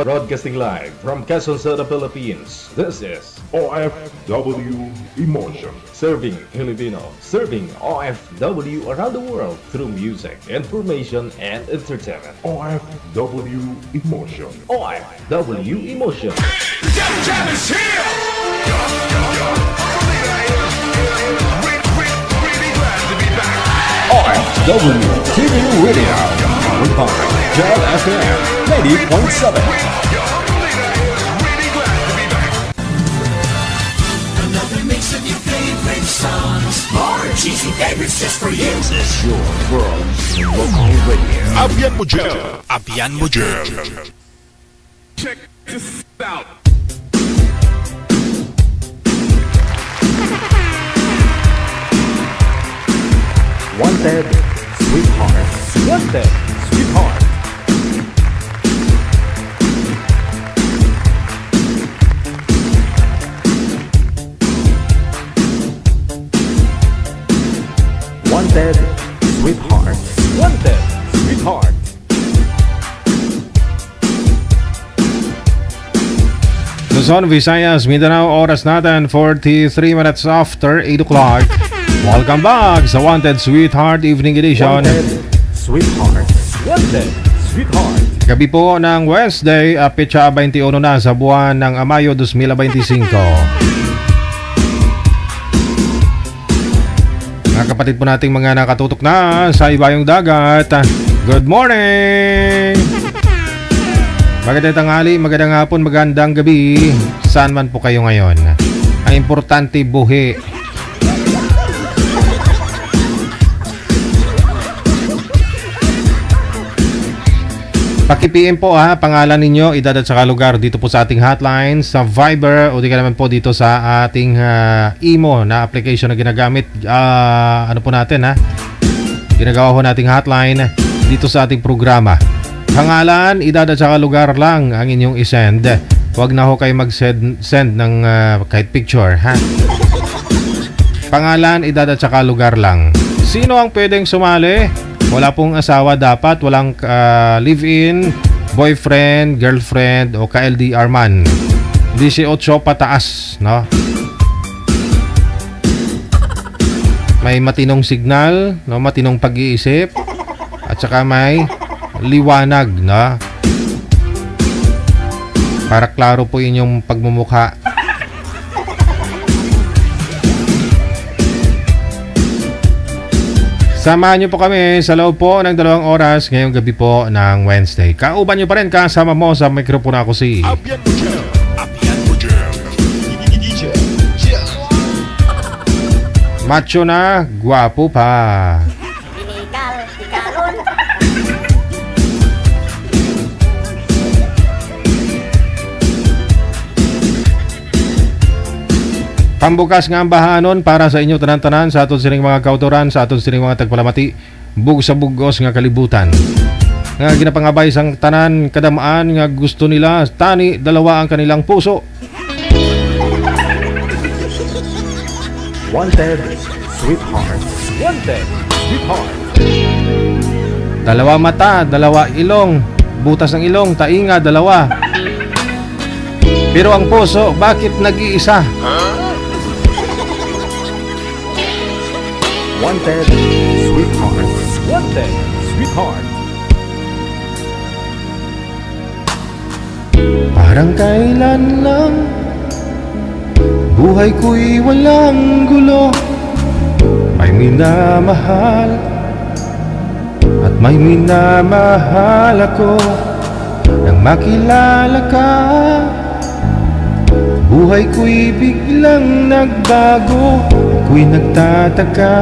Broadcasting live from Quezon City, Philippines. This is OFW Emotion. Serving Filipino, serving OFW around the world through music, information, and entertainment. OFW Emotion. OFW Emotion. Jam is here! OFW TV Radio. Powered by Jam FM 90.7. Another mix of your favorite songs. More cheesy favorites just for you. This is your world local radio. Abyan mo Jam. Abyan mo Jam. Check this out. Wanted, sweetheart. Wanted, sweetheart. Wanted, sweetheart. Wanted, sweetheart. Luzon, Visayas, Mindanao, oras natin 43 minutes after 8 o'clock. Welcome back sa Wanted Sweetheart Evening Edition. Wanted, sweetheart. Wanted, sweetheart. Gabi po ng Wednesday, petsa 21 na sa buwan ng Mayo 2025. Mga kapatid po nating mga nakatutok na sa ibayong dagat, good morning! Magandang tanghali, magandang hapon, magandang gabi. Saan man po kayo ngayon? Ang importante, buhi. Paki-PM po pangalan ninyo, edad at saka lugar dito po sa ating hotline, sa Viber o di ka naman po dito sa ating Imo na application na ginagamit. Ano po natin ginagawa ho nating hotline dito sa ating programa. Pangalan, edad at saka lugar lang ang inyong isend. Huwag na ho kayo mag-send ng kahit picture Pangalan, edad at saka lugar lang. Sino ang pwedeng sumali? Wala pong asawa dapat, walang live-in, boyfriend, girlfriend o ka-LDR man. 18 pataas, no? May matinong signal, no? Matinong pag-iisip at saka may liwanag, no? Para klaro po inyong pagmumukha. Samahan niyo po kami sa loob po ng 2 oras ngayong gabi po ng Wednesday. Kauban niyo pa rin, kasama mo sa mikropono ako si Abyan mo Jam. Abyan mo Jam. Macho na, gwapo pa. Illegal, ikalon. Pambukas nga ang bahanon para sa inyo tanan-tanan sa aton sining mga kautoran, sa aton sining mga tagpalamati, bug sa bugos nga kalibutan. Nga ginapangabay sang tanan kadamaan nga gusto nila tani dalawa ang kanilang puso. Wanted, sweetheart. Wanted, sweetheart. Dalawa mata, dalawa ilong, butas ng ilong, tainga, dalawa. Pero ang puso, bakit nag-iisa? Wanted, sweetheart. Wanted, sweetheart. Parang kailan lang buhay ko'y walang gulo. May minamahal at may minamahal ako. Nang makilala ka, buhay ko'y biglang nagbago. Ako'y nagtataka,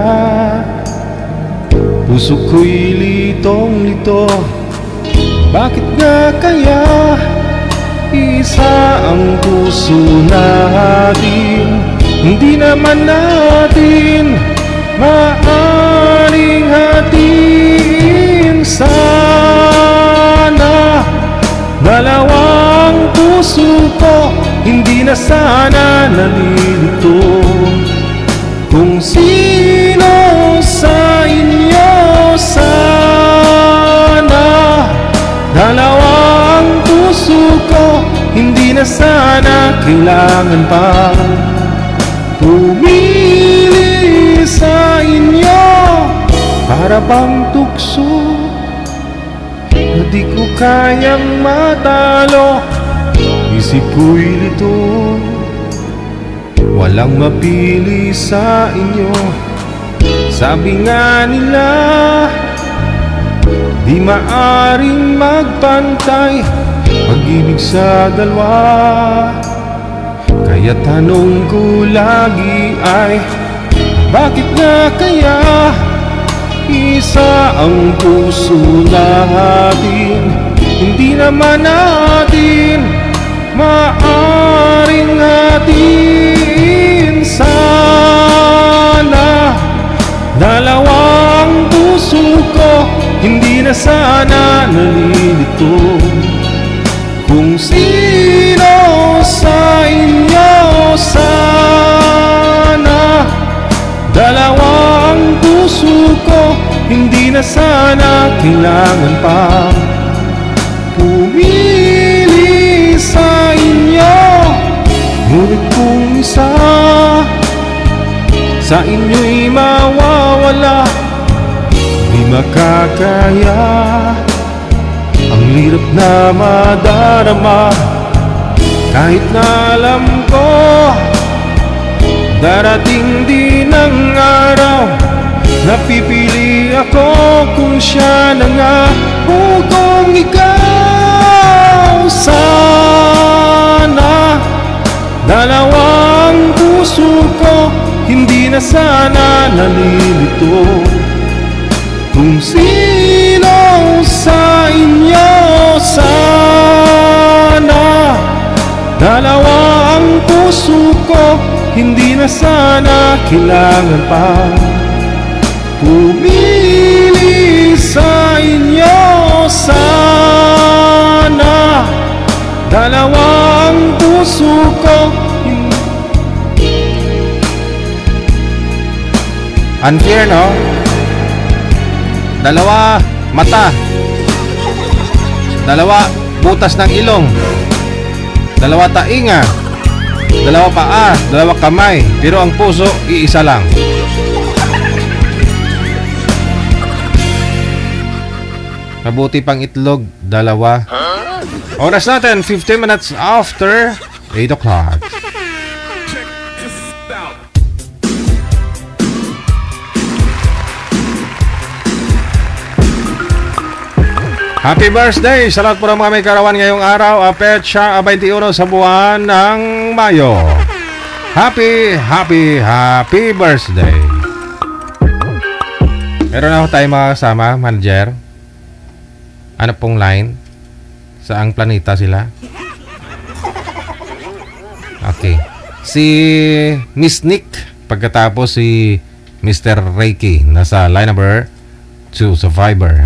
puso ko'y litong-lito. Bakit nga kaya isa ang puso natin? Hindi naman natin maaring hatiin. Sana dalawang puso ko hindi na sana nalilito. Kung sino sa inyo sana dalawang puso puso ko, hindi na sana kailangan pa pumili sa inyo. Para bang tukso na di ko kayang matalo, isip ko'y lito, walang mapili sa inyo. Sabi nga nila, di maaring magpantay pag-ibig sa dalawa. Kaya tanong ko lagi ay, bakit nga kaya isa ang puso natin? Hindi naman natin maaring hatiin. Sana dalawang puso ko, hindi na sana nalilito kung sino sa inyo. Sana dalawang puso ko, hindi na sana kailangan pa pumili sa inyo. Ngunit kung isa sa inyo'y mawawala, di makakaya, ang hirap na madarama. Kahit na alam ko darating din ang araw, napipili ako kung siya na nga o kung ikaw. Sana dalawang puso ko, hindi na sana nalilito kung sino sa inyo. Sana dalawang puso ko, hindi na sana kailangan pa pumili sa inyo. Sana dalawang puso ko. Unfair, no? Dalawa mata, dalawa butas ng ilong, dalawa tainga, dalawa paa, dalawa kamay, pero ang puso iisa lang. Mabuti pang itlog, dalawa. Oras natin, 15 minutes after 8 o'clock. Check this out. Happy birthday sa lahat po ng mga may karawan ngayong araw. Petsa 21 sa buwan ng Mayo. Happy birthday. Meron na ako tayong mga kasama, manager. Ano pong line? Saang planeta sila? Okay. Si Miss Nick, pagkatapos si Mr. Reiki, nasa line number 2 sa Viber.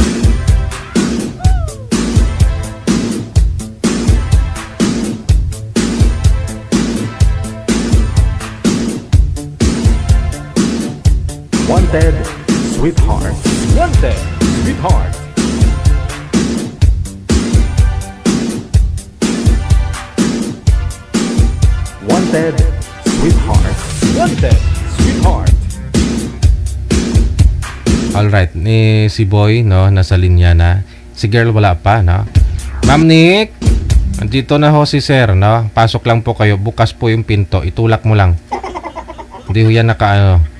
Wanted, sweetheart. Wanted, sweetheart. Wanted, sweetheart. Wanted, sweetheart. Alright, ni si Boy, no, nasa linya na. Si girl wala pa, no. Ma'am Nick, andito na ho si sir, no. Pasok lang po kayo, bukas po yung pinto, itulak mo lang. Hindi ho yan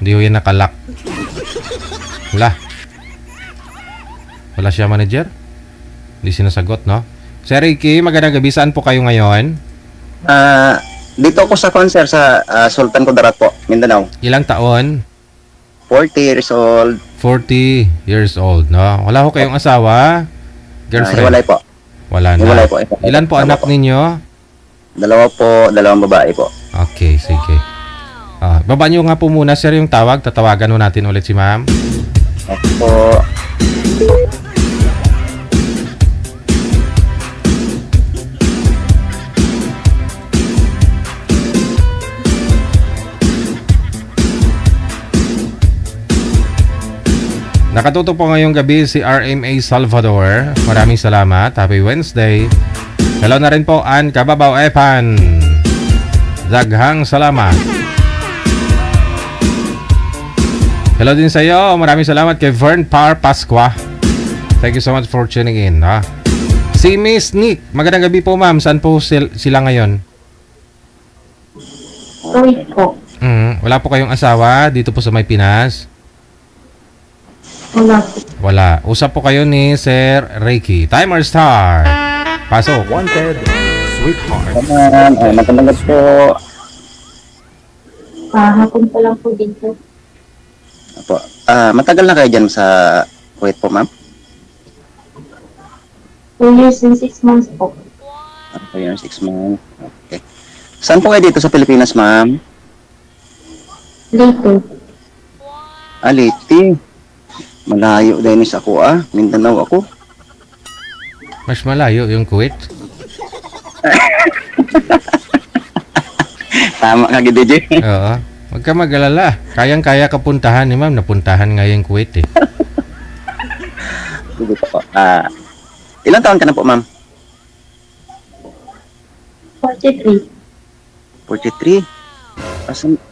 hindi ho yan nakalock. Wala siya, manager? Hindi sinasagot, no? Sir Ricky, magandang gabi. Saan po kayo ngayon? Dito ako sa concert sa Sultan Kudarat po, Mindanao. Ilang taon? 40 years old. 40 years old, no? Wala ho kayong asawa? Girlfriend? Hiwalay po. Wala na. Hiwalay po. Ilan po anak ninyo? Dalawa po, dalawang babae po. Okay, sige. Baba nyo nga po muna, sir, yung tawag. Tatawagan ho natin ulit si ma'am. Opo. Nakatutok po ngayong gabi si RMA Salvador. Maraming salamat. Happy Wednesday. Hello na rin po, Ann Kababaw Epan. Daghang salamat. Hello din sa iyo. Maraming salamat kay Vern Par Pasqua. Thank you so much for tuning in. Ha? Si Miss Nick. Magandang gabi po, ma'am. Saan po sila ngayon? Uwi po. Wala po kayong asawa dito po sa May Pinas? Wala po. Wala. Usap po kayo ni Sir Reiki. Timer Star. Pasok. Wanted Sweetheart. Magandang gabi po. Hapon pa lang po dito. Opo. Matagal na kayo dyan sa Kuwait po, ma'am? 2 years and 6 months po. 2 years, 6 months. Okay. Saan po kayo dito sa Pilipinas, ma'am? Late. Leyte. Malayo din sa ako, Mindanao ako. Mas malayo yung Kuwait. Tama ka, DJ. Oo. Huwag ka mag-alala. Kayang-kaya ka puntahan ni ma'am. Napuntahan nga yung Kuwait eh. Sige po. Ilang taon ka na po, ma'am? 43. 43.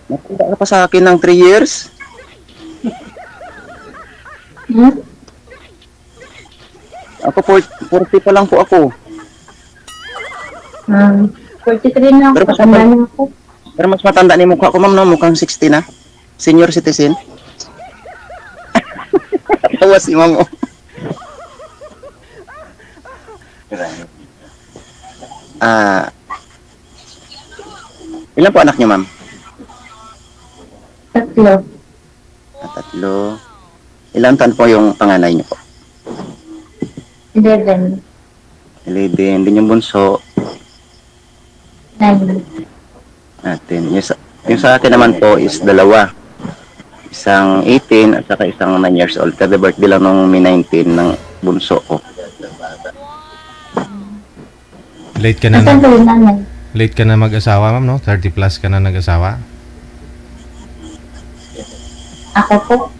Napunta ka pa sa akin ng 3 years? Ako, 40 pa lang po ako. 43 na ako. Patanda na ako. Pero mas matanda ni mukha ko, ma'am, no? Mukhang 60 na. Senior citizen. Tawa si ma'am, ilan po anak niyo, ma'am? 3. 3. Ilan taon po yung panganay niyo po? 11. 11. Din yung bunso. 9. Natin. Yung sa akin naman po is 2. Isang 18 at saka isang 9 years old. Kada birthday lang nung May 19 ng bunso ko. Late ka na Nasaan po yung nanay? late ka na mag-asawa, ma'am, no? 30 plus ka na nag-asawa. Ako po.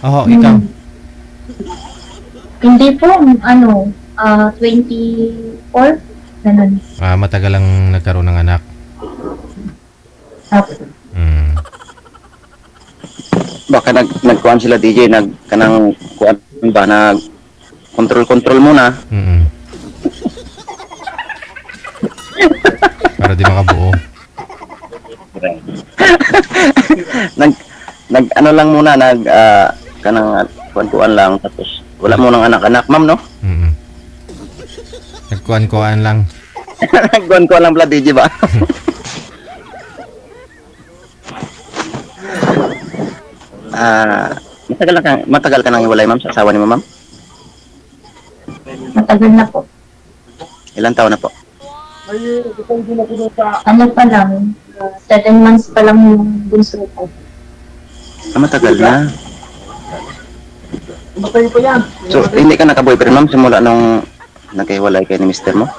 Oo, ikaw. Hindi po, 24. Ganun. Matagal lang nagkaroon ng anak. Opo. Baka nagkuhan sila, DJ, kanang kuhan ba, control muna. Para di makabuo. Ano lang muna, kanang kuhan lang, tapos wala mo ng anak-anak, ma'am, no? Nagkuhan-kuhan lang. Nagkuhan lang pala, DJ ba? Matagal ka nang iwalay, ma'am, sa asawa ni ma'am? Matagal na po. Ilang taon na po? Ano pa lang, 7 months pa lang yung bunso ko. Matagal na. So, hindi ka naka-boyfriend, ma'am, simula nung nagkahiwalay kayo ni mister mo?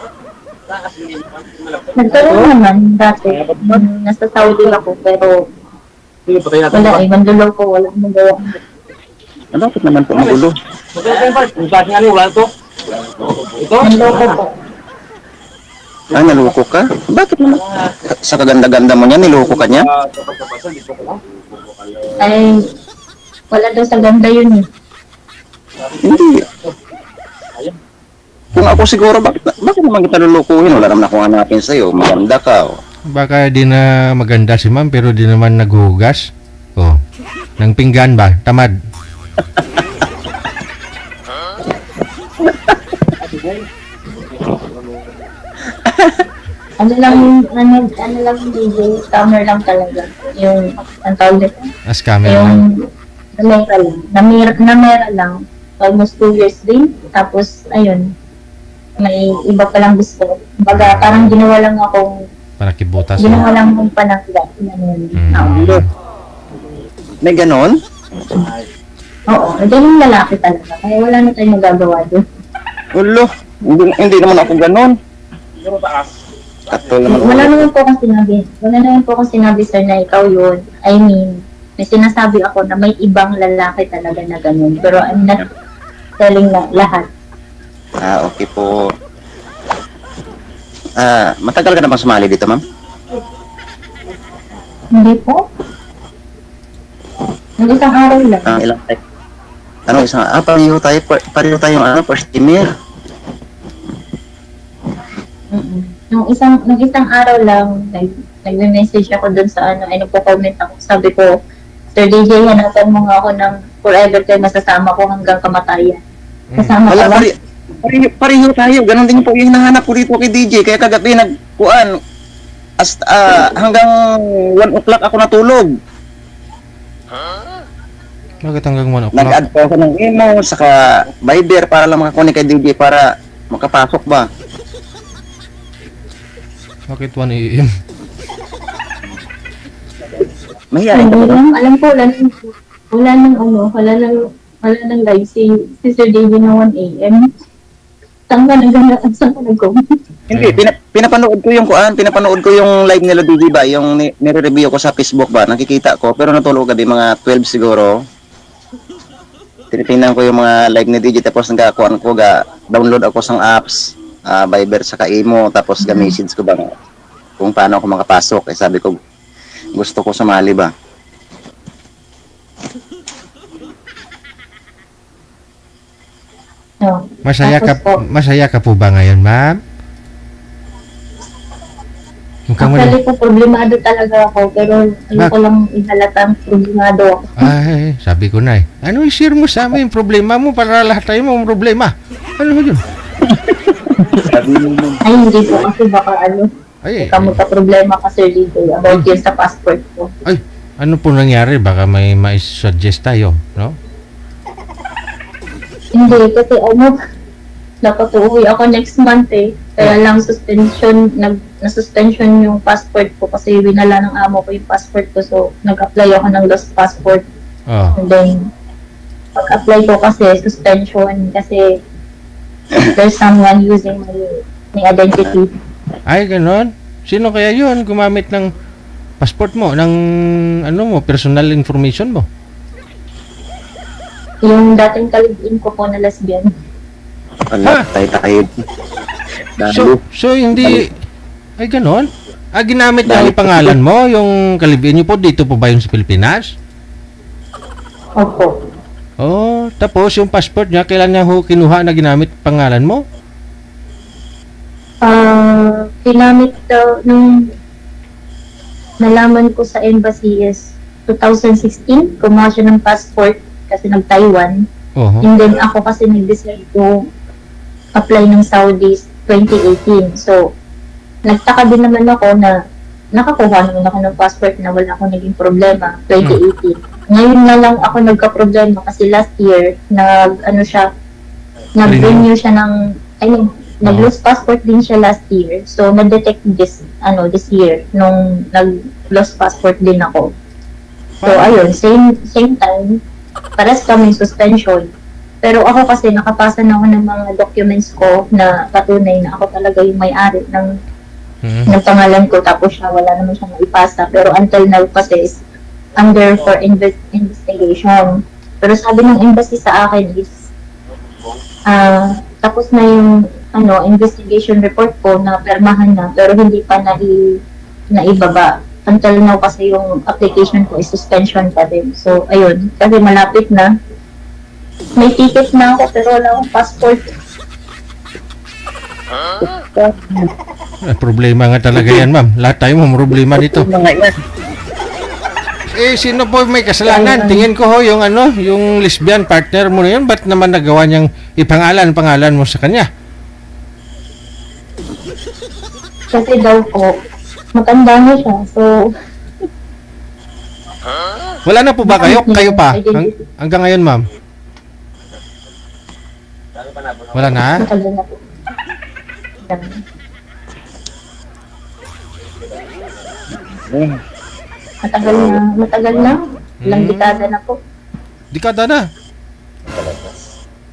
Nagkaroon naman dati. Nasa Saudi ako, pero wala eh, mandulaw ko, wala magawa. Bakit naman po magulo? Nandoko po. Naloko ka? Bakit naman? Sa kaganda-ganda mo niya, niloko ka niya? Ay, wala daw sa ganda yun eh. Hindi. Kung ako siguro, bakit naman kita lulukuhin? Wala naman akong hanapin sa'yo. Maganda ka. Baka di na maganda si ma'am pero di naman naghuhugas. Oh. Nang pinggan ba? Tamad. Ano lang DJ, scammer lang talaga. Yung, ang tawag dito? Scammer lang. Yung, namera lang. Almost 2 years din. Tapos, ayun, may iba palang gusto. Baga, parang ginawa lang akong, Panakibutas. ginawa lang akong panangga. May ganon? Oo, ganun lalaki talaga. Kaya wala na tayong magagawa doon. Ulo, hindi naman ako ganon. Katol naman. Wala naman po akong sinabi sir na ikaw yun. I mean, may sinasabi ako na may ibang lalaki talaga na ganun. Pero I'm not telling na lahat. Okay po. Matagal ka na bang sumali dito, ma'am? Hindi po. Nung isang araw lang. Ilang tayo? Pareho tayong first teamer. Nung isang araw lang, nag-message ako dun sa ay nagpo-comment ako. Sabi ko, Sir DJ, hanapan mo nga ako ng forever kayo masasama ko hanggang kamatayan. Kasama ka ba? Pareho tayo. Ganon din po yung hinahanap ko dito kay DJ. Kaya kagabi hanggang 1 o'clock ako natulog. Bakit hanggang 1 o'clock? Nag-add po ako ng email, saka Viber para lang makakunik kay DJ para makapasok ba. Bakit 1 a.m.? Mahihayin ka Hindi ba? lang, alam ko, wala nang live si Sir DJ na 1 a.m. Saan ka nag-comment? Hindi, pinapanood ko yung live nila DJ ba, yung nire-review ko sa Facebook ba, nakikita ko, pero natulog gabi mga 12 siguro. Tinitingnan ko yung mga live ni DJ, tapos nagkakuan ko, download ako sang apps, Viber saka Imo, tapos ga-message ko ba kung paano ako makapasok. Eh sabi ko, gusto ko sumali ba. No. Masaya ka po ba ngayon, ma'am? Actually po, problemado talaga ako, pero ayoko lang ihalatang problemado ako. Ay, sabi ko na eh. Ano i-share mo sa amin yung problema mo para lahat tayo mo problema? Ano yun? Ay, hindi po kasi baka Ay, magka-problema ka, Sir Lido, about yun sa passport ko. Ay, ano po nangyari? Baka may ma-suggest tayo, no? Hindi, kasi dapat uuwi ako next month eh. Kaya lang na-suspension yung passport ko kasi winala ng amo ko yung passport ko. So, nag-apply ako ng lost passport. Oh. And then, pag-apply ko kasi, suspension kasi there's someone using my identity. Ay, ganon? Sino kaya yun gumamit ng passport mo, ng personal information mo? Yung dating kalibin ko po na lesbian. Tayo. So hindi... Ay, ganon? Ginamit niya yung pangalan mo, yung kalibin niyo po, dito po ba yung sa Pilipinas? Opo. Oh, tapos yung passport niya, kailan niya kinuha na ginamit pangalan mo? Ginamit nung nalaman ko sa embassy is 2016, kumuha siya ng passport kasi nag-Taiwan. And then ako kasi nag-decide to apply ng Saudi 2018. So, nagtaka din naman ako na nakakuha naman ako ng passport na wala akong naging problema 2018. Ngayon na lang ako nagka-problema kasi last year nag-renew siya ng nag-lose passport din siya last year. So, na-detect this year nung nag-lost passport din ako. So, ayun, same time, pares kami suspension. Pero ako kasi nakapasa na ako ng mga documents ko na patunay na ako talaga yung may-ari ng pangalan ko, tapos siya wala naman siyang maipasa. Pero until now kasi is under for investigation. Pero sabi ng embassy sa akin is tapos na yung investigation report ko na permahan na, pero hindi pa naibaba. Until now kasi yung application ko is suspension pa din. So ayun, kasi malapit na. May ticket na ako pero wala akong passport. Problema nga talaga yan, ma'am. Lahat tayo mo problema dito. Sino po may kasalanan? Tingin ko yung yung lesbian partner mo na yun, ba't naman nagawa niyang pangalan mo sa kanya? Kasi daw po, matanda na siya. So, wala na po ba kayo? Kayo pa? Hanggang ngayon, ma'am? Wala na? matagal na po. Matagal na. Ilang dekada na po. Dekada na?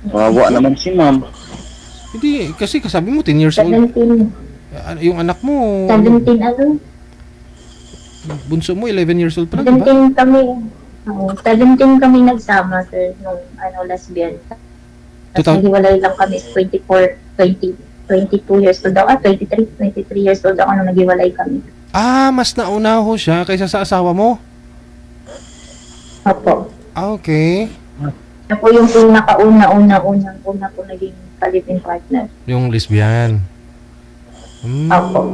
Wawa naman si ma'am. Hindi, kasi kasabi mo 10 years old. 17. Yung anak mo, 17 bunso mo 11 years old pa lang, diba? 17 kami. 17 kami nagsama, sir, nung lesbian. Tapos 2000 nahiwalay lang kami 2014. 22 years old ako. 23 years old ako nung naghiwalay kami. Mas nauna ho siya kaysa sa asawa mo? Opo. Okay. Siya po yung pinakauna po naging ka-living partner. Yung lesbian. Opo.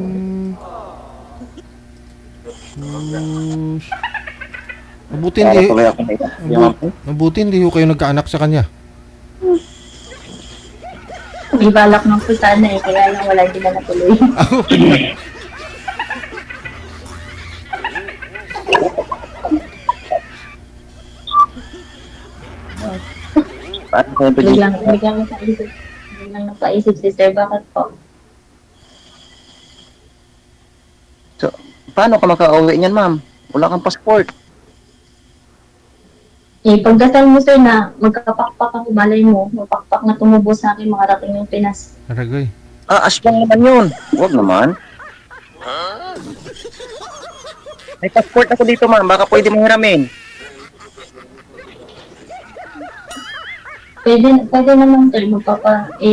Mabuti Para hindi, tuloy ako na ito. mabuti hindi ho kayo nagkaanak sa kanya. May balak ng po sana kaya lang wala din na natuloy. Paano kayo pwede? Biglang napaisip si Sir, bakit po? So, paano ka makauwi niyan, ma'am? Wala kang passport. Pagdasal mo, Sir, na magkapakpak ako, malay mo, mapakpak na tumubo sa akin, makarating yung Pinas. Aragay. Aswang naman yun. Huwag naman. May passport ako dito, ma'am. Baka pwede mo hiramin. Pwede naman, Sir,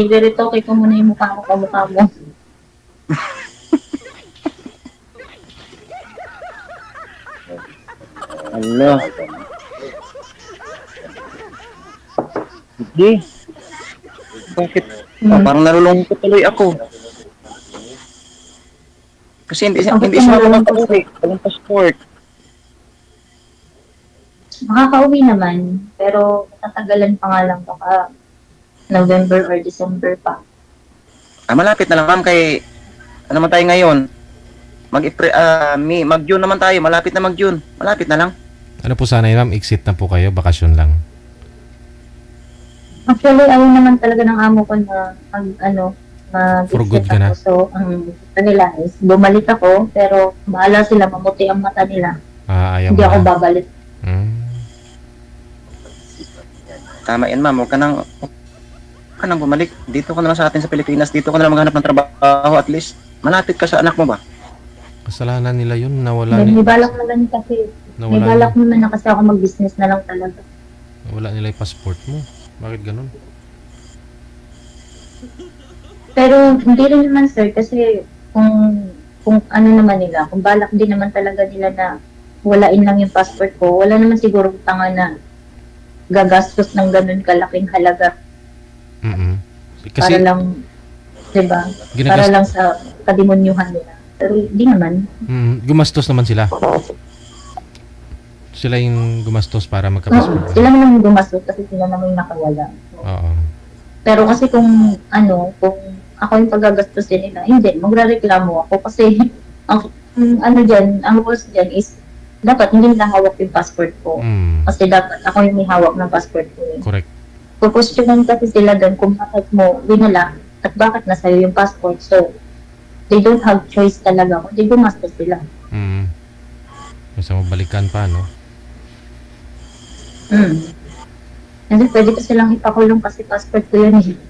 veritoke ko muna yung mukha ko, kamukha mo. Ano? Hindi. Bakit? Parang nalulungkot tuloy ako. Kasi hindi siya makakauwi. Walang passport. Makakauwi naman, pero tatagalan pa nga lang baka November or December pa. Malapit na lang, ma'am, kay ano naman tayo ngayon? Mag-June naman tayo. Malapit na mag-June. Malapit na lang. Ano po sana yun, ma'am? Exit na po kayo, bakasyon lang. Actually, ayaw naman talaga ng amo ko na For good ka na? So, ang gusto nila is bumalik ako, pero bahala sila, mamuti ang mata nila. Ayaw Hindi mo ako na. babalik. Tama yan, ma'am. Huwag ka nang bumalik. Dito ka na lang sa atin sa Pilipinas. Dito ka na lang maghanap ng trabaho at least. Malapit ka sa anak mo ba? Kasalanan nila yun, nawala May ni... balak naman kasi. May balak naman na kasi ako mag-business na lang talaga. Nawala nila yung passport mo. Bakit ganun? Pero hindi rin naman, Sir, kasi kung ano naman nila, kung balak din naman talaga nila na walain lang yung passport ko, wala naman siguro tanga na gagastos ng ganun kalaking halaga. Para Kasi lang, diba? Para lang sa kademonyuhan nila. Pero hindi naman. gumastos naman sila. Sila yung gumastos para magka-passport. Sila naman yung gumastos kasi sila naman yung nakawala. Oo. Pero kasi kung ako yung paggagastusin nila, hindi, magre-reklamo ako kasi ang rules dyan is dapat hindi nila hawak yung passport ko. Kasi dapat ako yung may hawak ng passport ko. Correct. Pupustunan kasi sila doon kung bakit mo winala at bakit nasa'yo yung passport. So, they don't have choice talaga. Hindi gumastos sila. Basta mabalikan pa, no? Hindi, pwede ko silang ipakulong kasi passport ko yun eh.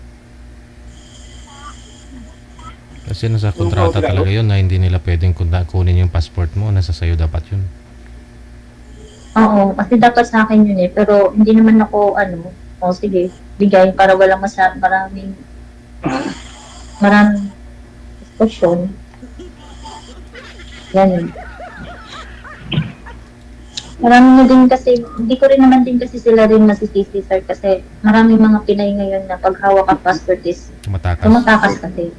Kasi nasa kontrata talaga yun na hindi nila pwedeng kunin yung passport mo. Nasa sayo dapat yun. Oo, kasi dapat sa akin yun eh. Pero hindi naman ako, sige, bigay para walang maraming diskusyon. Yan. Marami na din kasi, hindi ko rin naman din kasi sila rin masisisi, Sir, kasi maraming mga Pinay ngayon na paghawak ang passport is tumatakas kasi.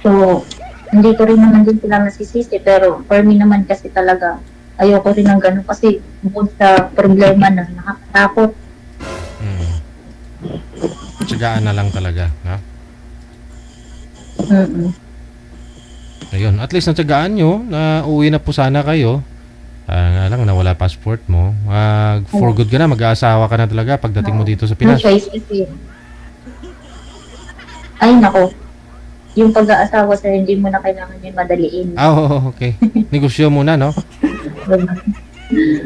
So, hindi ko rin naman din sila masisisi, pero for me naman kasi talaga, ayoko rin ng ganun kasi bukod sa problema na nakakatakot. Tsagaan na lang talaga, ha? Ayun, at least natsagaan nyo na uwi na po sana kayo. Nga lang, nawala passport mo. For good ka na, mag-aasawa ka na talaga pagdating mo dito sa Pinas. No choice kasi. Ay, nako. Yung pag-aasawa sa hindi mo na kailangan yung madaliin. Okay. Negosyo muna, no?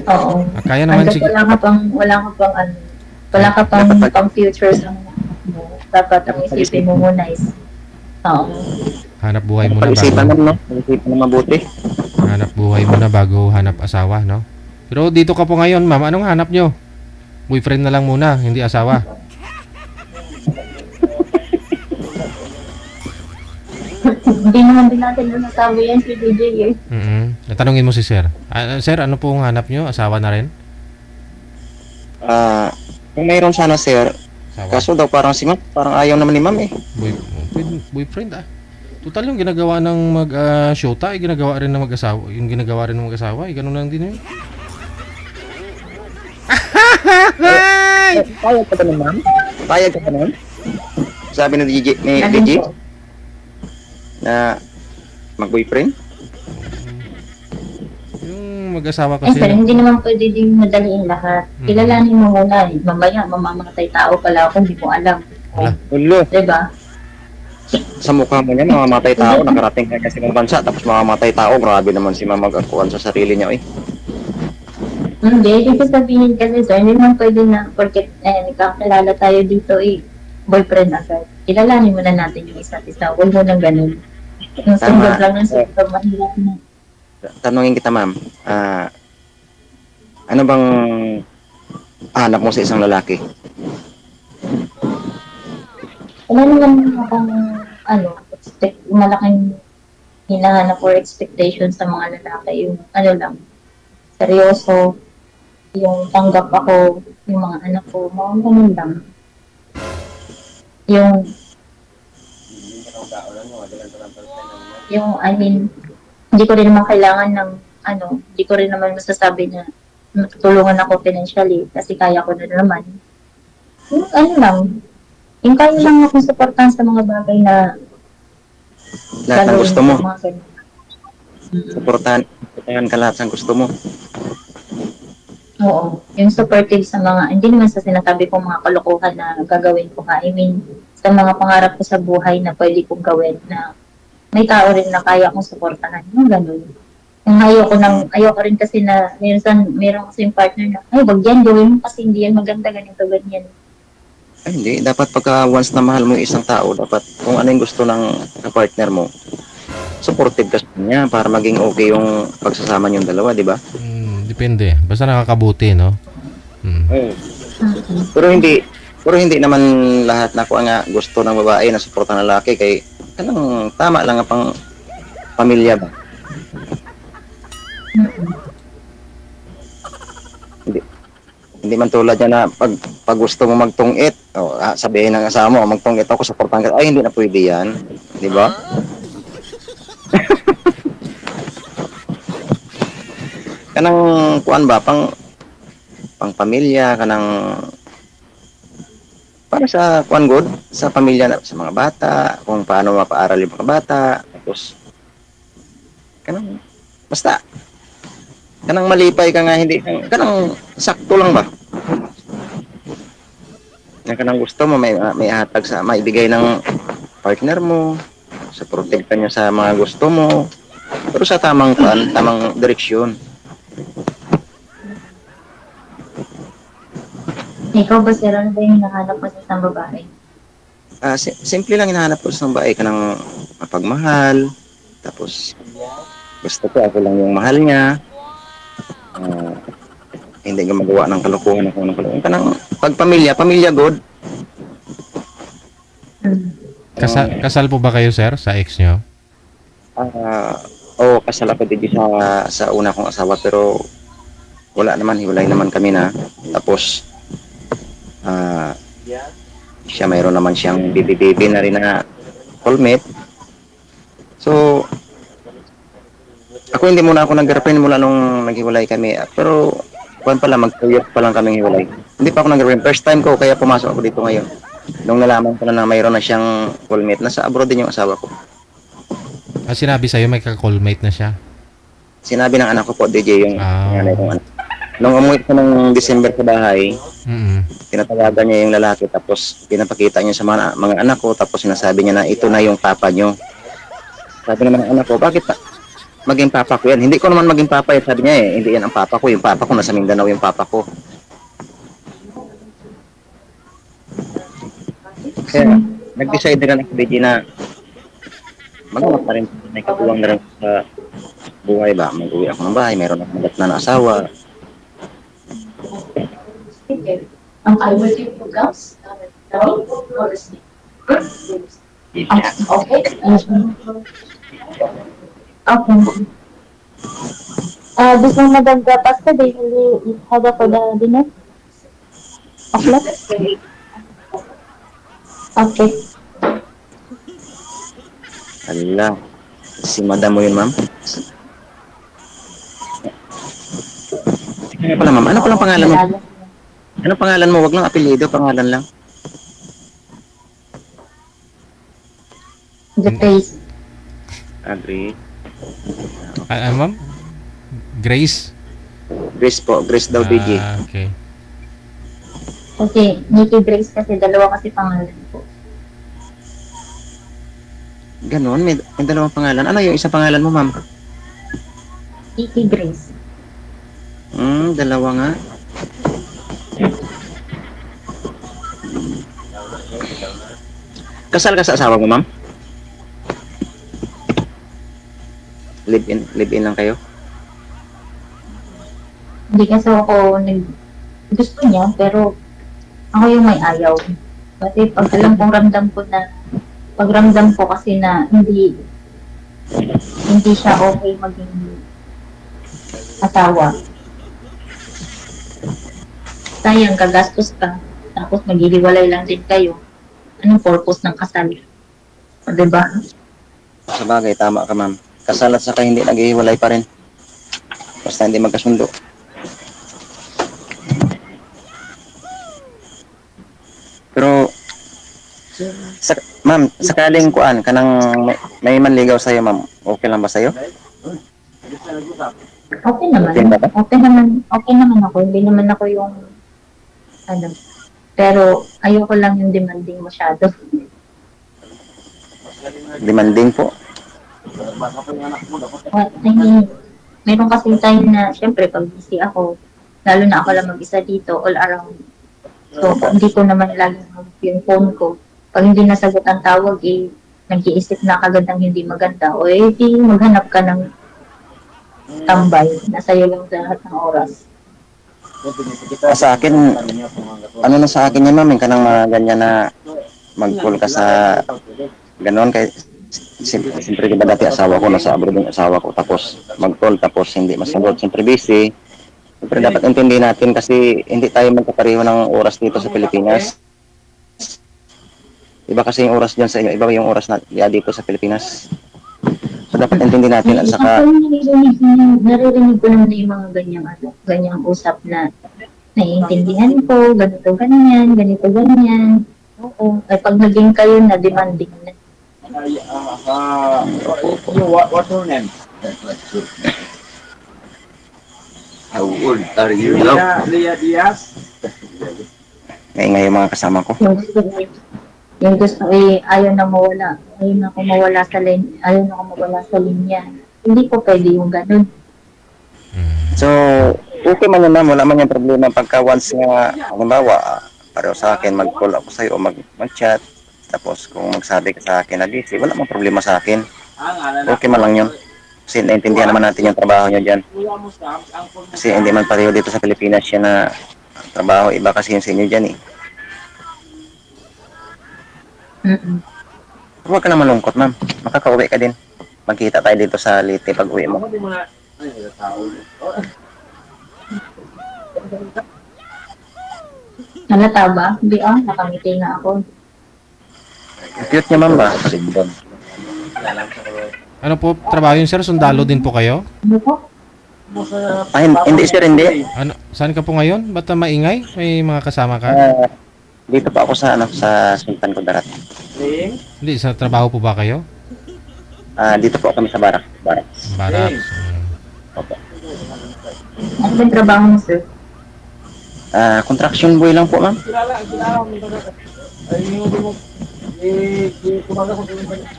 Oo. Kaya naman sige. Wala ka pang future sa mo. Dapat ang isipin mo muna is hanap buhay muna mabuti. Hanap buhay muna bago hanap asawa, no? Pero dito ka po ngayon, ma'am. Anong hanap nyo? Boyfriend na lang muna, hindi asawa. Hindi naman din natin nasasabi yan si DJ eh. Natanungin mo si Sir. Sir, ano pong hanap nyo? Asawa na rin? Kung mayroon sana, sir, Asawa? kaso daw parang si ma'am, parang ayaw naman ni ma'am eh. Boyfriend ah. Total yung ginagawa ng shota, ginagawa rin ng mag-asawa. Yung ginagawa rin ng mag-asawa, ganun lang din yun. Payag ka ba nun, ma'am? Payag ka ba nun? Sabi ni DJ, Alin po? na mag-boyfriend? Yung mag-asawa Eh, kasi. pero hindi naman pwede din madaliin lahat. Kilalanin mo muna eh. Mamaya, mamamatay tao pala ako, hindi mo alam. Wala. Ulo, Diba? sa mukha mo niya, mamamatay tao, nakarating ka kasi ng bansa, tapos mamamatay tao, grabe naman si ma'am mag-akuan sa sarili niya eh. Hindi, dito sabihin kasi sir, hindi naman pwede na, porque nagkakilala tayo dito eh, boyfriend agad. Kilalanin muna natin yung isa't isa. Huwag mo nang ganun. Yung sunod lang ng sunod, mahirap na. Tanungin kita, ma'am, ano bang hanap mo sa isang lalaki? Wala naman akong, malaking hinahanap or expectation sa mga lalaki. Yung, lang, seryoso, yung tanggap ako, yung mga anak ko, mga ganun lang. Hindi ko rin naman kailangan ng, hindi ko rin naman masasabi na matutulungan ako financially kasi kaya ko na naman. Yung lang, yung kaya lang akong supportan sa mga bagay na Lahat ng gusto mo. mga ganun. Suportahan ka lahat ng gusto mo. Oo, yung supportive sa mga, hindi naman sa sinasabi kong mga kalokohan na gagawin ko ha. I mean, sa mga pangarap ko sa buhay na pwede kong gawin na may tao rin na kaya kong suportahan. Yung ganun. Yung ayoko rin kasi na meron kasi yung partner na, ay, wag yan, gawin mo kasi hindi yan maganda, ganito, ganyan. Ay, hindi. Dapat pagka once na mahal mo yung isang tao, dapat kung ano yung gusto ng partner mo, supportive ka sa kanya para maging okay yung pagsasama niyong dalawa, di ba? Depende. Basta nakakabuti, no? Pero hindi naman lahat na kung nga gusto ng babae na suporta ng lalaki kay kanang tama lang ang pang pamilya ba? Hindi man tulad niya na pag gusto mo magtungit, sabihin ng asawa mo, magtungit ako, suportahan ka. Ay, hindi na pwede yan. Di ba? Kanang kuan ba, pang pamilya, kanang para sa kuan good, sa pamilya, sa mga bata, kung paano mapaaral yung mga bata, tapos kanang basta kanang malipay ka nga, hindi kanang sakto lang ba, na kanang gusto mo may hatag sa maibigay ng partner mo, supportive ka niya sa mga gusto mo, pero sa tamang direksyon. Ikaw ba, sir, ano ba yung hinahanap mo sa isang babae? Simple lang hinahanap ko sa babae ka ng mapagmahal, tapos gusto ko ako lang yung mahal niya, hindi gumagawa ng kalokohan ako ng kalokohan. Kanang pamilya good. Kasal po ba kayo, sir, sa ex nyo? Kasal ako din sa una kong asawa, pero wala naman, hiwalay naman kami na. Tapos siya mayroon naman siyang baby na rin na soulmate. So ako hindi muna ako nag-girlfriend mula nung naghiwalay kami, pero kuwan pala, mag-2 years pa lang kaming hiwalay. Hindi pa ako nag-girlfriend, first time ko, kaya pumasok ako dito ngayon nung nalaman ko na mayroon na siyang soulmate. Nasa abroad din yung asawa ko. Sinabi sa'yo may ka-callmate na siya? Sinabi ng anak ko po, DJ, yung nanay kong anak. Nung umuwi ko ng December sa bahay, tinatawagan niya yung lalaki, tapos pinapakita niya sa mga anak ko, tapos sinasabi niya na ito na yung papa niyo. Sabi naman ng anak ko, bakit maging papa ko yan? Hindi ko naman maging papa yan. Sabi niya hindi yan ang papa ko. Yung papa ko nasa Mindanao, yung papa ko. Kaya nag-decide na ng DJ na magawa pa rin, may katuwang na rin sa buhay ba. Mag-uwi ako ng bahay, mayroon akong magat na asawa. Ang always programs, Okay. Okay. This one, Madam Pasta, they will have for the dinner? O'clock? Okay. Hala. Si madam mo yun, ma'am? Ano pala, ma'am? Ano palang pangalan mo? Ano pangalan mo? Wag lang apelyido, pangalan lang. The face. Agree. Ma'am? Grace? Grace po. Grace daw, DJ. Okay. Okay, Nikki Grace kasi dalawa kasi pangalan ko. Ganon, may dalawang pangalan. Ano yung isang pangalan mo, ma'am? Nikki Grace. Dalawa nga. Kasal ka sa asawa mo, ma'am? Live-in lang kayo? Hindi kasi ako gusto niya, pero ako yung may ayaw. Kasi pag alam kong ramdam ko kasi na hindi siya okay maging asawa. Sayang, kagastos ka. Tapos maghihiwalay lang din kayo. Anong purpose ng kasal? O, diba? Sa bagay, tama ka, ma'am. Kasal at saka hindi naghihiwalay pa rin. Basta hindi magkasundo. Pero, ma'am, sakaling kuan, kanang may manligaw sa'yo, ma'am. Okay lang ba sa'yo? Okay naman. Okay naman ako. Hindi naman ako yung pero ayoko lang yung demanding masyado. Demanding po? I mean, meron kasi time na, syempre, pag busy ako, lalo na ako lang mag-isa dito, all around. So, hindi ko naman laging yung phone ko. Pag hindi nasagot ang tawag, nag-iisip na kagad ng hindi maganda. O, di maghanap ka ng tambay na sa'yo lang sa lahat ng oras. Sa akin, ano na sa akin yan, ma'am, kanang mga ganyan na mag-call ka sa ganon kay siyempre diba dati asawa ko, nasa abroad yung asawa ko, tapos mag-call, tapos hindi masagot, siyempre busy. Siyempre dapat intindihin natin kasi hindi tayo magkapareho ng oras dito sa Pilipinas. Iba kasi yung oras dyan sa inyo, iba yung oras na dito sa Pilipinas. So dapat intindihin natin at saka naririnig ko naman yung mga ganyang usap na naiintindihan ko, ganito ganyan. Oo. Ay pag naging kayo na demanding na. What's your name? How old are you now? Leah Diaz. ngayon yung mga kasama ko. Yung gusto ayaw na mawala. Ayaw na ako mawala sa linya. Hindi ko pwede yung ganun. So, okay man yun, ma'am. Wala man yung problema pagka once nga, halimbawa, pareho sa akin, mag-call ako sa'yo o mag-chat. Tapos kung magsabi ka sa akin na busy, wala mang problema sa akin. Okay man lang yun. Kasi naintindihan naman natin yung trabaho nyo dyan. Kasi hindi man pareho dito sa Pilipinas yan na trabaho. Iba kasi yun sa inyo dyan eh. Huwag ka na malungkot, ma'am. Makakauwi ka din. Magkita tayo dito sa Leyte pag uwi mo. Halata ba? Hindi nakangiti nga ako. Cute niya, ma'am ba? Ano po trabaho yun, sir? Sundalo din po kayo? Ano po? Hindi sir, hindi. Ano, saan ka po ngayon? Ba't maingay? May mga kasama ka? Dito pa ako sa Sultan Kudarat. Hindi, sa trabaho po ba kayo? Dito po kami sa Barak. Barracks. Opo. Ano ba yung trabaho mo, sir? Construction boy lang po, ma'am.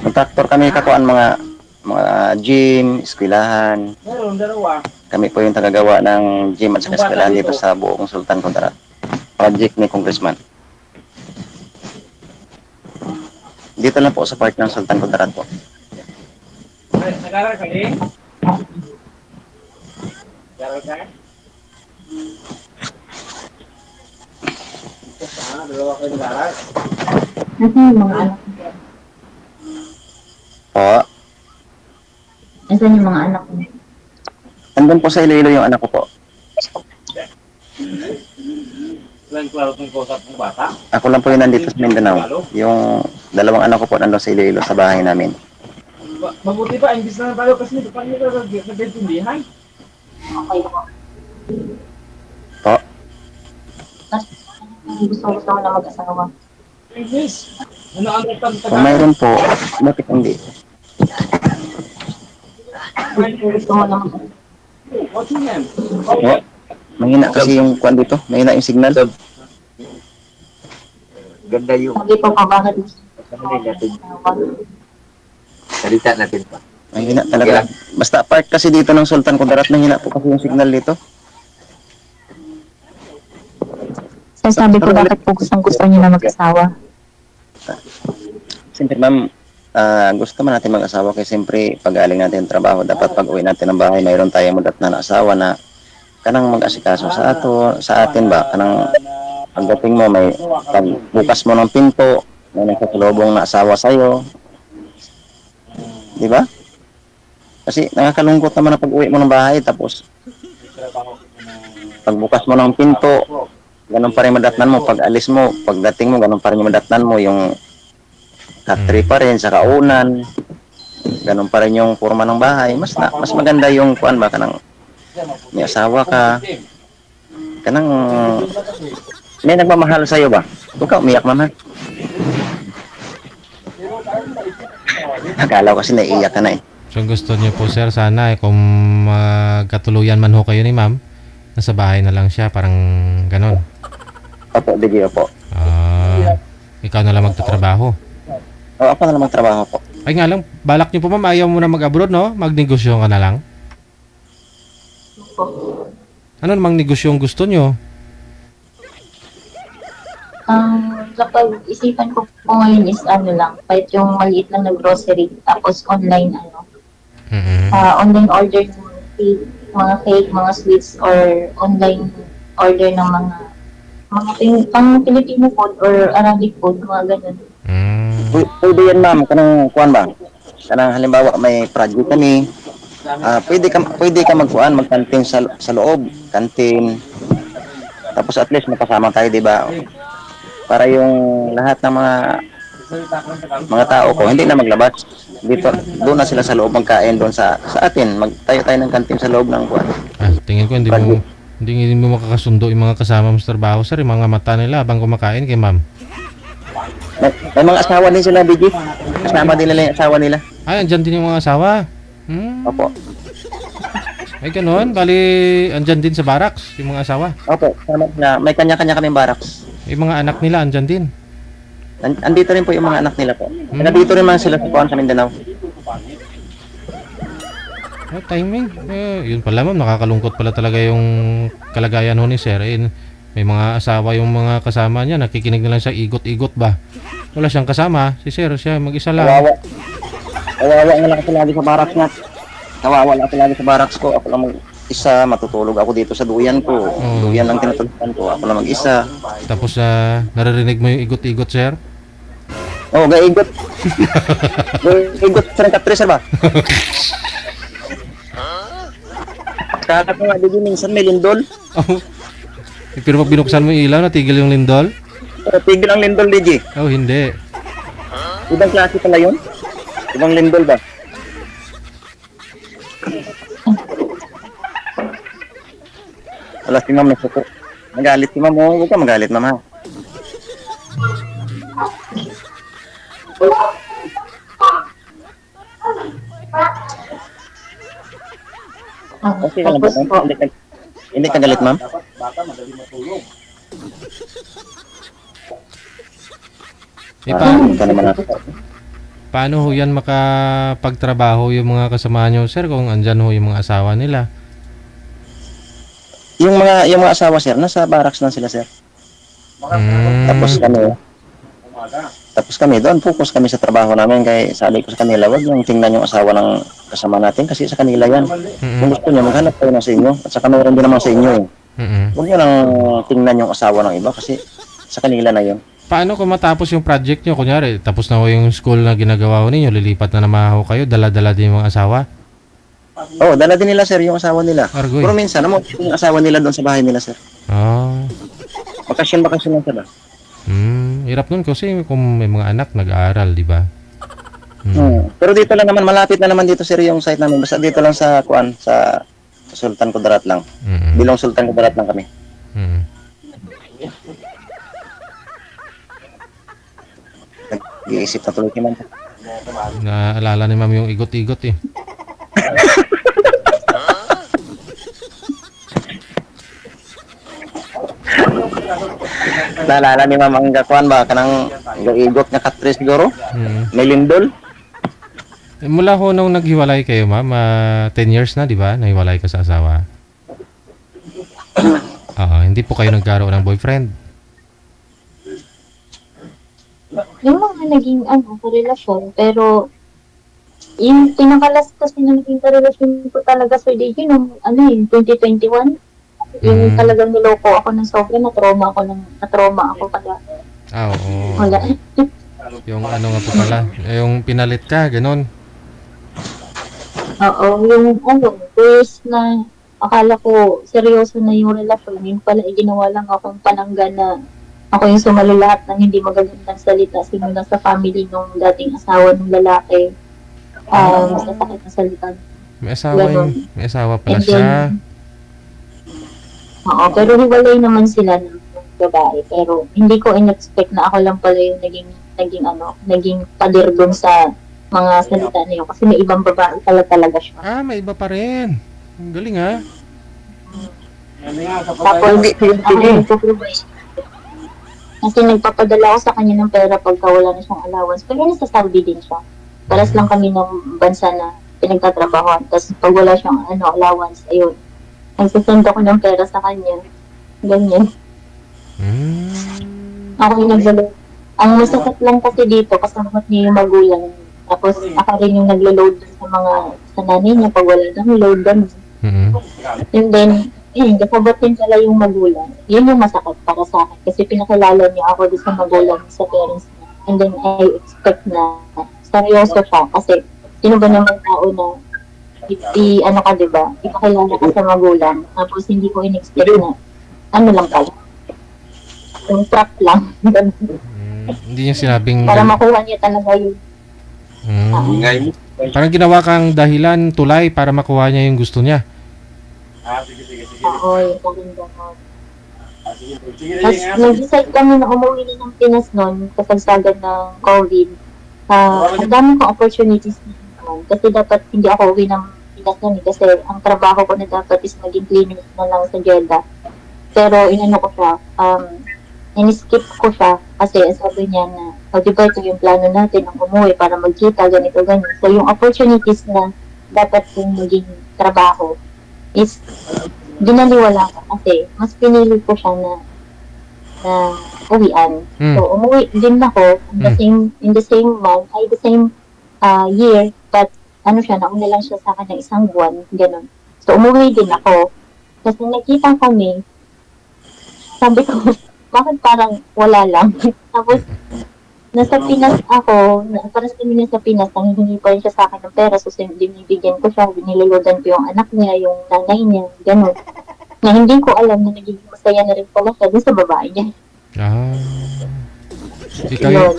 Kontraktor kami kakuan mga gym, eskwelahan. Kami po yung tagagawa ng gym at eskwelahan dito sa buong Sultan Kudarat. Project ni Congressman. Dito lang po sa part ng Sultan Kudarat po. Nag-aral ka eh? Nag-aral ka? Dalawa kayo nag-aral? Ano yung mga anak niya? Nasaan yung mga anak mo? Andun po sa Iloilo yung anak ko po. Ako lang po yung nandito sa Mindanao. Yung dalawang anak ko po nandun sa Iloilo sa bahay namin. Mabuti pa, imbis na tayo kasi ito pa nila nagtindihan. Okay po. Po? Gusto mo na mag-asawa. English. Ano ang Kung mayroon po, bakit hindi? Gusto mo na mag-asawa. What's your name? Po? Mahina kasi yung kwan dito. Mahina yung signal. Ganda yung Sabi po pa, bakit gusto mo natin. mag-asawa? Salita natin pa. Mahina talaga. Basta park kasi dito ng Sultan Kudarat, mahina po kasi yung signal dito. Sabi ko, bakit po gusto niyo na mag-asawa? Siyempre ma'am, gusto man natin mag-asawa kasi siyempre pag-aling natin yung trabaho, dapat pag-uwi natin ng bahay, mayroon tayong mudat na asawa na kanang mag-asikaso sa atin ba, kanang pagdating mo, may pagbukas mo ng pinto, may nagkasalubong na asawa sa'yo. Di ba? Kasi nakakalungkot naman na pag-uwi mo ng bahay, tapos pagbukas mo ng pinto, ganun pa rin madatnan mo, pag alis mo, pagdating mo, ganun pa rin madatnan mo, yung katri pa rin sa kaunan, ganun pa rin yung forma ng bahay. Mas maganda yung kuan ba, kanang may asawa ka, kanang may nagmamahal sa'yo ba? Huwag ka umiyak naman. Akala ko kasi naiiyak ka na eh. So gusto niyo po sir, sana kung magkatuluyan man ho kayo ni ma'am, nasa bahay na lang siya, parang ganon. Opo, DJ, opo. Ikaw na lang magtatrabaho. O, ako na lang magtrabaho po. Ay nga lang, balak niyo po ma'am, ayaw mo na mag-abroad, no? Magnegosyo ka na lang. Ano namang negosyo ang gusto niyo? Kapag isipan ko po ngayon is ano lang, kahit yung maliit lang na grocery, tapos online online order ng mga cake, mga sweets, or online order ng mga pang Filipino food or Arabic food, mga ganun. Pwede yan ma'am, kanang kuan ba? Kanang halimbawa may project kami, pwede ka magkantin sa loob, kantin. Tapos at least makasama tayo, di ba? Para yung lahat ng mga tao ko hindi na maglabas dito, doon na sila sa loob magkain doon sa atin, magtayo tayo ng kantin sa loob ng kuan. Tingin ko hindi mo makakasundo yung mga kasama mo sa trabaho sir, yung mga mata nila habang kumakain kay ma'am. May mga asawa din sila, BG. Kasama din nila yung asawa nila. Ay, andyan din yung mga asawa. Opo. Ay, ganun. Bali, andyan din sa barracks, yung mga asawa. Opo. May kanya-kanya kaming barracks. Yung mga anak nila, andyan din. Andito rin po yung mga anak nila po. Nandito rin man sila sa Mindanao. Timing. Yun pala ma'am, nakakalungkot pala talaga yung kalagayan ho ni sir. May mga asawa yung mga kasama niya, nakikinig na lang siya, igot-igot ba? Wala siyang kasama, si sir, siya mag-isa lang. Kawawa nga lang ako lagi sa barracks nga. Kawawa lang ako lagi sa barracks ko. Ako lang mag-isa, matutulog ako dito sa duyan ko. Duyan lang tinutulugan ko, ako lang mag-isa. Tapos naririnig mo yung igot-igot, sir? Oo, gaigot. Gaigot sa nagkatresar ba? Kakat mo nga, di minsan may lindol. Pero pag binuksan mo yung ilaw, natigil yung lindol? Tigil ang lindol, DJ. Oh, hindi. Ibang klase pala yun? Ibang lindol ba? Wala si ma'am, nasuko. Magalit si ma'am, huwag ka magalit, ma'am ha. Okay ka lang ba, ma'am? Hindi ka galit, ma'am? Paano ho yan makapagtrabaho yung mga kasama nyo, sir, kung andyan ho yung mga asawa nila? Yung mga asawa, sir, nasa barracks lang sila, sir. Tapos kami doon, focus kami sa trabaho namin. Kaya sabi ko sa kanila, wag yung tingnan yung asawa ng kasama natin kasi sa kanila yan. Kung gusto nyo, maghanap kayo na sa inyo. At saka meron din naman sa inyo. Huwag nyo lang tingnan yung asawa ng iba kasi sa kanila na yun. Paano kung matapos yung project nyo? Kunyari, tapos na ho yung school na ginagawa ho ninyo, lilipat na naman ho kayo, dala-dala din yung mga asawa? Oo, dala din nila, sir, yung asawa nila. Argoy. Pero minsan, yung asawa nila doon sa bahay nila, sir. Bakasyon lang sila. Hirap nun kasi kung may mga anak nag-aaral, di ba? Pero dito lang naman, malapit na naman dito, sir, yung site namin. Basta dito lang sa Sultan Kudarat lang. Bilong Sultan Kudarat lang kami. Nag-iisip na tuloy si ma'am. Naalala ni ma'am yung igot-igot eh. Naalala ni ma'am ang gakuan ba? Kanang igot na katris siguro? May lindol? Mula ho nung naghiwalay kayo, ma'am, 10 years na, di ba? Nahiwalay ka sa asawa. Hindi po kayo nagkaroon ng boyfriend. Yung mga naging karelasyon, pero yung pinakalas kasi na naging karelasyon ko talaga sa DJ nung 2021. Yung talagang niloko ako ng sobra, na-trauma ako pala. Oo. Wala. Yung ano nga po pala, yung pinalit ka, ganun. Oo, yung first na akala ko seryoso na yung relasyon, yun pala ginawa lang akong panangga na ako yung sumalo lahat ng hindi magagandang salita simula sa family nung dating asawa ng lalaki. Masasakit na salita. May asawa pala siya. Oo, pero hiwalay naman sila ng babae. Pero hindi ko in-expect na ako lang pala yung naging pader dun sa mga salita na yun. Kasi may ibang babae pala talaga siya. May iba pa rin. Ang galing ha. Tapos, ako nagpo-provide. Kasi nagpapadala ako sa kanya ng pera pagka wala na siyang allowance. Pero nasa Saudi din siya. Paras lang kami ng bansa na pinagtatrabahoan. Tapos pag wala siyang allowance, ayun. Nagsasend ako ng pera sa kanya. Ganyan. Ako yung naglaload. Ang masakit lang kasi dito, kasama niya yung magulang. Tapos ako rin yung naglo-load sa nanay niya pag wala nang load doon. And then, kasabatin pala yung magulang. Yun yung masakit para sa akin. Kasi pinakilala niya ako doon sa magulang sa parents niya. And then I expect na seryoso siya. Kasi sino ba naman tao na diba? Ipakilala ka sa magulang. Tapos hindi ko in-expect na lang pala. Yung trap lang. Hindi niya sinabing... Para makuha niya talaga yung... Parang ginawa kang dahilan, tulay, para makuha niya yung gusto niya. Sige. Oo, yung gano'n. Tapos nag-decide kami na umuwi na ng Pinas noon, kasagsagan ng COVID. Ang dami kong opportunities naman. Kasi dapat hindi ako uwi ng Pinas noon. Kasi ang trabaho ko na dapat is maging cleaner na lang sa Jeddah. Pero inano ko siya, in-skip ko siya kasi sabi niya na, diba ito yung plano natin ng umuwi para magkita, ganito, ganyan. So yung opportunities na dapat kong maging trabaho is ginaliwala ko kasi mas pinili ko siya na uwian. So umuwi din ako in the same month, the same year, but nauna lang siya sa akin ng isang buwan, ganun. So umuwi din ako. Kasi nakita kami, sabi ko, bakit parang wala lang? Tapos, nasa Pinas ako, parang kami nasa Pinas, nanghihingi pa rin siya sa akin ng pera, so binibigyan ko siya, biniluludan ko yung anak niya, yung nanay niya, gano'n. Na hindi ko alam na nagiging masaya na rin pala siya dun sa babae niya.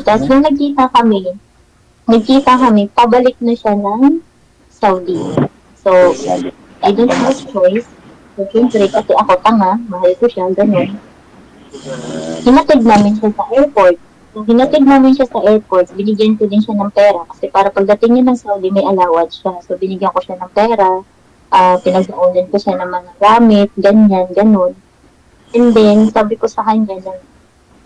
Tapos nung nagkita kami, pabalik na siya ng Saudi. So, I don't have a choice. So, siyempre, kasi ako tanga, mahal ko siya, gano'n. Hinatid namin siya sa airport. Nung hinatid namin siya sa airport, binigyan ko din siya ng pera. Kasi para pagdating niya ng Saudi, may allowance siya. So, binigyan ko siya ng pera. Pinag-uunan ko siya ng mga gamit, ganyan, ganun. And then, sabi ko sa kanya na,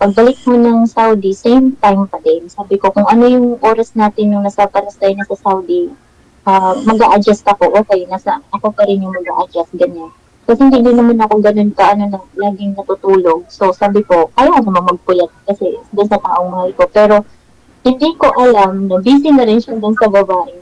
pagbalik mo ng Saudi, same time pa din. Sabi ko, kung ano yung oras natin nung nasa paras tayo na sa Saudi, mag-a-adjust ako. Okay, ako pa rin yung mag-a-adjust, ganyan. Kasi hindi naman ako ganun laging natutulog. So, sabi ko, kaya naman magpuyat kasi doon sa taong mahal ko. Pero, hindi ko alam na busy na rin siya doon sa babae.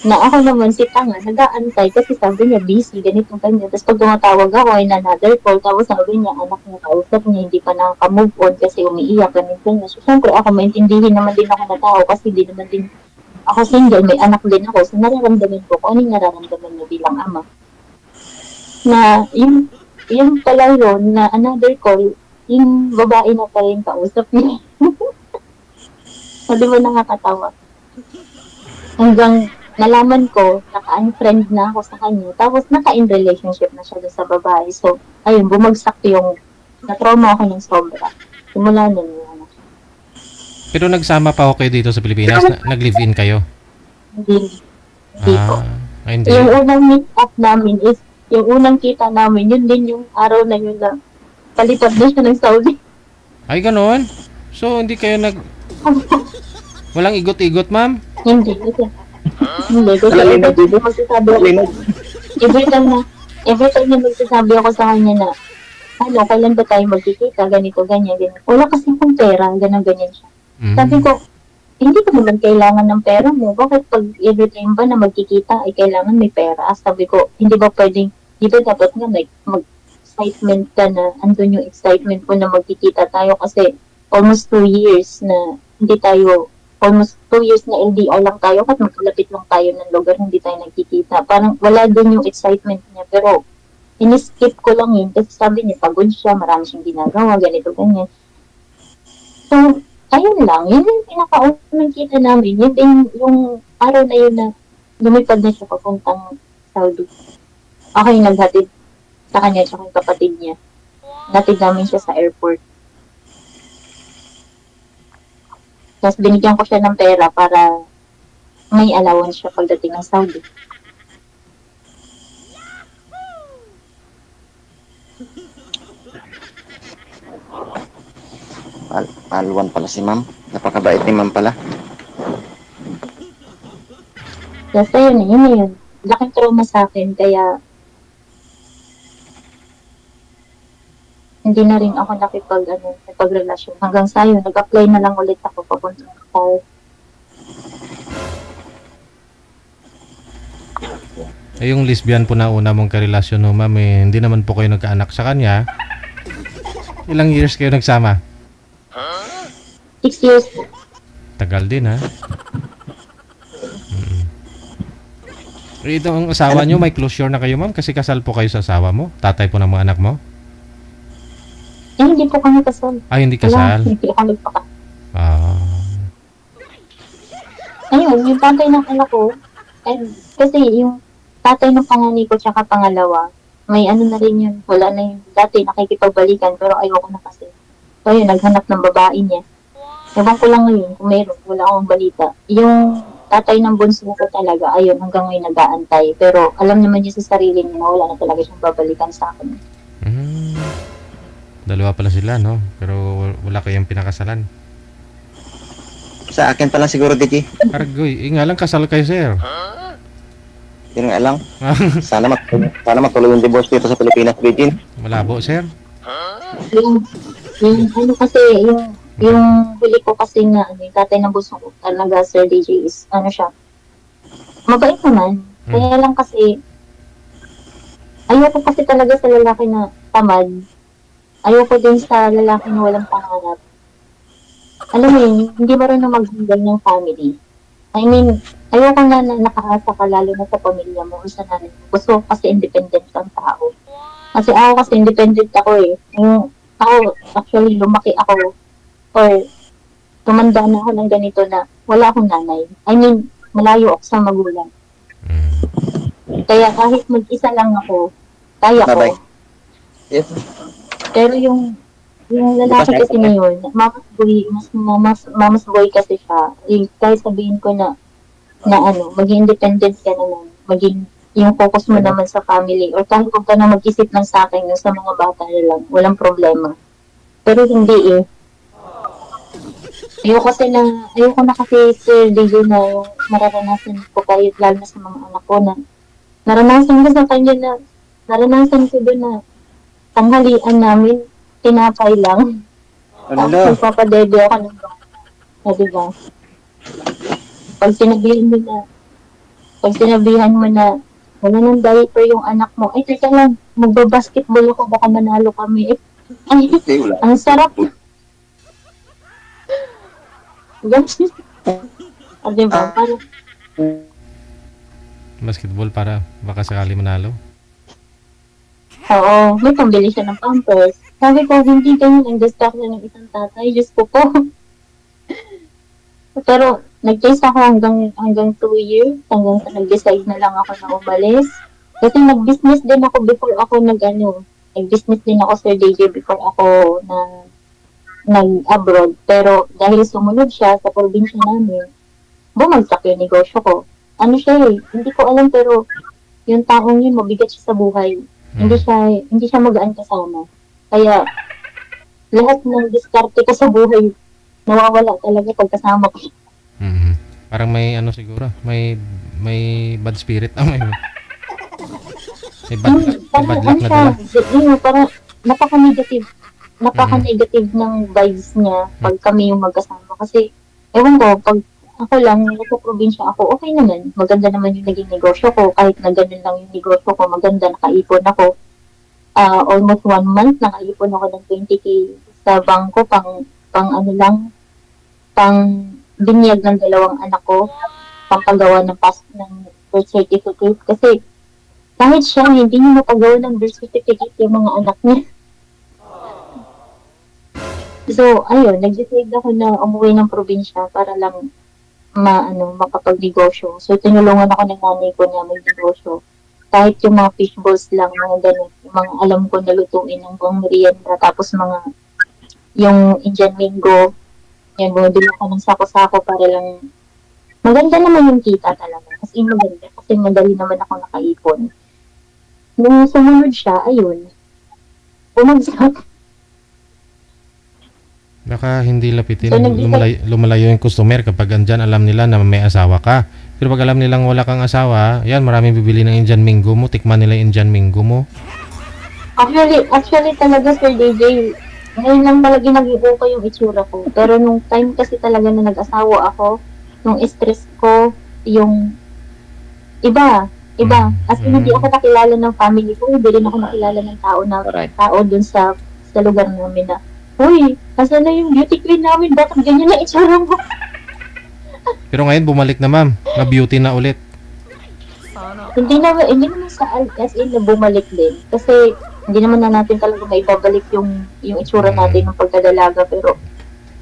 Na ako naman si tanga, nag-aantay kasi sabi niya busy, ganito, ganyan. Tapos pag tumatawag ako, in another call, tapos sabi niya, anak niya, kausap niya, hindi pa nakaka-move on kasi umiiyak, ganito, ganyan. So, siyempre ako, maintindihin naman din ako na tao kasi hindi naman din ako single, may anak din ako, so nararamdaman ko kung anong nararamdaman niya bilang ama. Na yung pala yun, na another call, yung babae na pa rin kausap niya. So, di ba nakakatawa? Hanggang nalaman ko, naka-unfriend na ako sa kanya, tapos naka-in relationship na siya doon sa babae. So, ayun, bumagsak yung, na-trauma ako ng sobra. Simula na yun. Pero nagsama pa ako kayo dito sa Pilipinas? Nag-live-in kayo? Hindi po. Hindi. Yung unang meet-up namin is, yung unang kita namin, yun din yung araw na yun na palipad na siya ng Saudi. Ay, ganoon? So, hindi kayo walang igot-igot, ma'am? Hindi. Hindi. Kasi every time na magsasabi ako sa kanya na, kailan ba tayo magkikita, ganito, ganyan. Wala kasi kung pera, ganyan siya. Sabi ko, hindi ko naman kailangan ng pera mo. Bakit pag every time ba na magkikita ay kailangan may pera? Sabi ko, hindi ba pwedeng, di ba dapat nga mag-excitement ka na, andun yung excitement ko na magkikita tayo kasi almost 2 years na hindi tayo, almost 2 years na LDR lang tayo at magkalapit lang tayo ng lugar, hindi tayo nagkikita. Parang wala dun yung excitement niya. Pero, in-skip ko lang yun kasi sabi niya, pagod siya, marami siyang ginagawa, ganito, ganyan. So, ayun lang, yun yung pinakaunang kita namin. Yun din yung araw na yun na lumipad na siya papuntang Saudi. Ako yung naghatid sa kanya at yung kapatid niya. Natid namin siya sa airport. Tapos binigyan ko siya ng pera para may allowance siya pagdating ng Saudi. Alwan pala si ma'am. Napakabait ni ma'am pala. Kasi yun. Laking trauma sa akin, kaya hindi na rin ako nakipag-relasyon. Hanggang sa yun, nag-apply na lang ulit ako papunta ng Qatar. Yung lesbian po na una mong karelasyon, no, ma'am, hindi naman po kayo nagkaanak sa kanya. Ilang years kayo nagsama? 6 years po. Tagal din, ha? Ito ang asawa nyo, may closure na kayo, ma'am? Kasi kasal po kayo sa asawa mo? Tatay po ng mga anak mo? Hindi po kami kasal. Ay, hindi kasal? Wala, hindi ako nagpaka. Ah. Ayun, yung tatay ng anak ko, kasi yung tatay ng panganay ko tsaka pangalawa, may ano na rin yun, wala na yun. Dati nakikipagbalikan, pero ayoko na kasi. So yun, naghanap ng babae niya. Ewan ko lang ngayon, kung mayroon, wala akong balita. Yung tatay ng bunso ko talaga, ayun, hanggang ngayon nag-aantay. Pero alam naman niya sa sarili niya na wala na talaga siyang babalikan sa akin. Dalawa pala sila, no? Pero wala kayong pinakasalan. Sa akin pala siguro, DJ. Argoy, nga lang kasal kayo, sir. Yun nga lang. Sana matuloy yung divorce dito sa Pilipinas, DJ. Malabo, sir. Yung ano kasi, yung huli ko kasi nga, yung tatay ng bunso ko talaga, Sir DJ, is, ano siya, mabait naman. Kaya lang kasi, ayoko kasi talaga sa lalaki na tamad. Ayoko din sa lalaki na walang pangarap. Alam mo yun, hindi marunong mag-handle ng family. I mean, ayoko na nakaasa ka lalo na sa pamilya mo o sa nanay mo. Gusto ko kasi independent kang tao. Kasi ako kasi independent ako eh. Ako, actually, lumaki ako or tumanda na ako ng ganito na wala akong nanay. I mean, malayo ako sa magulang. Kaya kahit mag-isa lang ako, kaya ko. Yes. Pero yung lalaki kasi ngayon, mama's boy kasi siya. Kahit sabihin ko na maging independent ka naman, maging yung focus mo naman sa family, or kahit kung ka na mag-isip lang sa akin, sa mga bata na lang, walang problema. Pero hindi eh. Ayoko na kasi Sir DJ na yung mararanasan ko kahit lalo na sa mga anak ko na naranasan ko sa kanya na naranasan ko doon na tanghalian namin, tinapay lang. Tapos magpapadede ako ng bata. Diba? Pag sinabihan mo na wala nang diaper yung anak mo, ay teka lang, magbabasketball ako, baka manalo kami. Ay, ang sarap. O, diba? Parang, Basketball para baka sakali manalo. oo, may pambili siya ng pampers. Sabi ko, hindi ganyan ang gusto ko ng isang tatay. Diyos ko po. Pero, nag-chase ako hanggang 2 years. Hanggang sa nag-decide na lang ako na umalis. Kasi nag-business din ako before ako nag-business din ako, Sir DJ, before ako nag-abroad. Pero, dahil sumunod siya sa probinsya namin, bumagsak yung negosyo ko. Ano siya hindi ko alam, pero yung taong yun, mabigat siya sa buhay. Hindi siya magaan kasama. Kaya, lahat ng diskarte ko sa buhay, nawawala talaga pag kasama ko. Parang may ano siguro, may bad spirit. May bad luck na dala. Parang napaka-negative ng vibes niya pag kami yung magkasama. Kasi, ewan ko, pag ako lang, nasa probinsya ako, okay naman. Maganda naman yung naging negosyo ko. Kahit na ganun lang yung negosyo ko, maganda, nakaipon ako. Almost 1 month, nakaipon ako ng 20K sa bangko, pang binyag ng 2 anak ko, pangpagawa ng birth certificate. Kasi, kahit siya, hindi niya mapagawa ng birth certificate yung mga anak niya. So, ayun, nag-decide ako na umuwi ng probinsya para lang makapagnegosyo. So, tinulungan ako ng nanay ko na magnegosyo. Kahit yung mga fish balls lang, mga ganun, yung mga alam ko na lutuin ng buong merienda, tapos yung Indian Mango, yan, bumibili ako ng sako-sako para lang, maganda naman yung kita talaga. Kasi maganda, kasi madali naman ako nakaipon. Nung sumunod siya, ayun, bumagsak. Baka hindi lapitin, lumalayo yung customer kapag andyan alam nila na may asawa ka. Pero pag alam nilang wala kang asawa, yan, maraming bibili ng Indian Mango mo, tikman nila yung Indian Mango mo. Actually talaga, Sir DJ, ngayon lang talaga nag-iuko yung itsura ko. Pero nung time kasi talaga na nag-asawa ako, nung stress ko, yung iba. As in, hindi ako nakilala ng family ko, hindi rin ako nakilala ng tao dun sa lugar namin na, uy, asan na yung beauty queen namin? Bakit ganyan na itsura mo? Pero ngayon bumalik na, ma'am. Na-beauty na ulit. Hindi naman sa as in na bumalik din. Kasi hindi naman na natin talaga maibabalik yung itsura natin ng pagkadalaga. Pero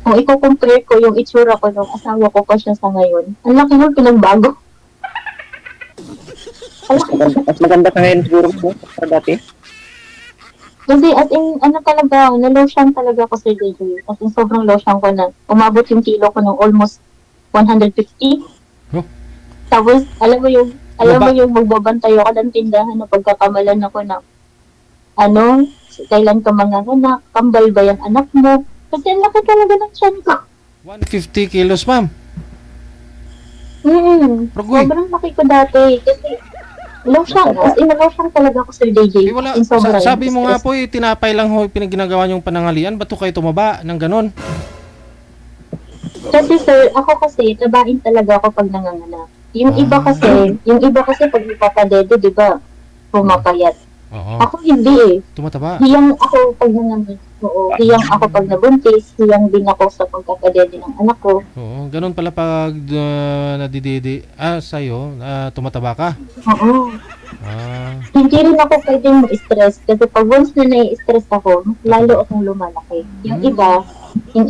kung i-compare ko yung itsura ko nung asawa ko pa siya sa ngayon, ang laki ng pinagbago. Mas maganda ka ngayon siguro mo sa dati. Kasi as in, na-lotion talaga ako, Sir DJ. As in, sobrang lotion ko na. Umabot yung kilo ko ng almost 150. Oh. Tapos, alam mo yung magbabantay ako ng tindahan na pagkakamalan ako na, kailan ka mga anak, kambal ba yung anak mo? Kasi ang laki talaga ng tiyan ko. 150 kilos, ma'am. Sobrang laki ko dati. Kasi, lotion. As in, lotion talaga ako, Sir DJ. Sabi mo nga po, tinapay lang ho pinaginagawa niyong panangalian. Ba't kayo tumaba ng ganon? Kasi, sir, ako kasi, tabain talaga ako pag nanganganak. Yung iba kasi pag ipapadede, di ba, pumapayat. Ako hindi tumataba. Hiyang ako pag nanganganak. Oo, hiyang ako pag nabuntis, hiyang din ako sa pagkakadede ng anak ko. Oo, ganun pala pag nadididi, sa'yo, tumataba ka? Oo. Hindi rin ako pwedeng ma-stress kasi pag once na nai-stress ako, lalo akong lumalaki. Yung iba, yung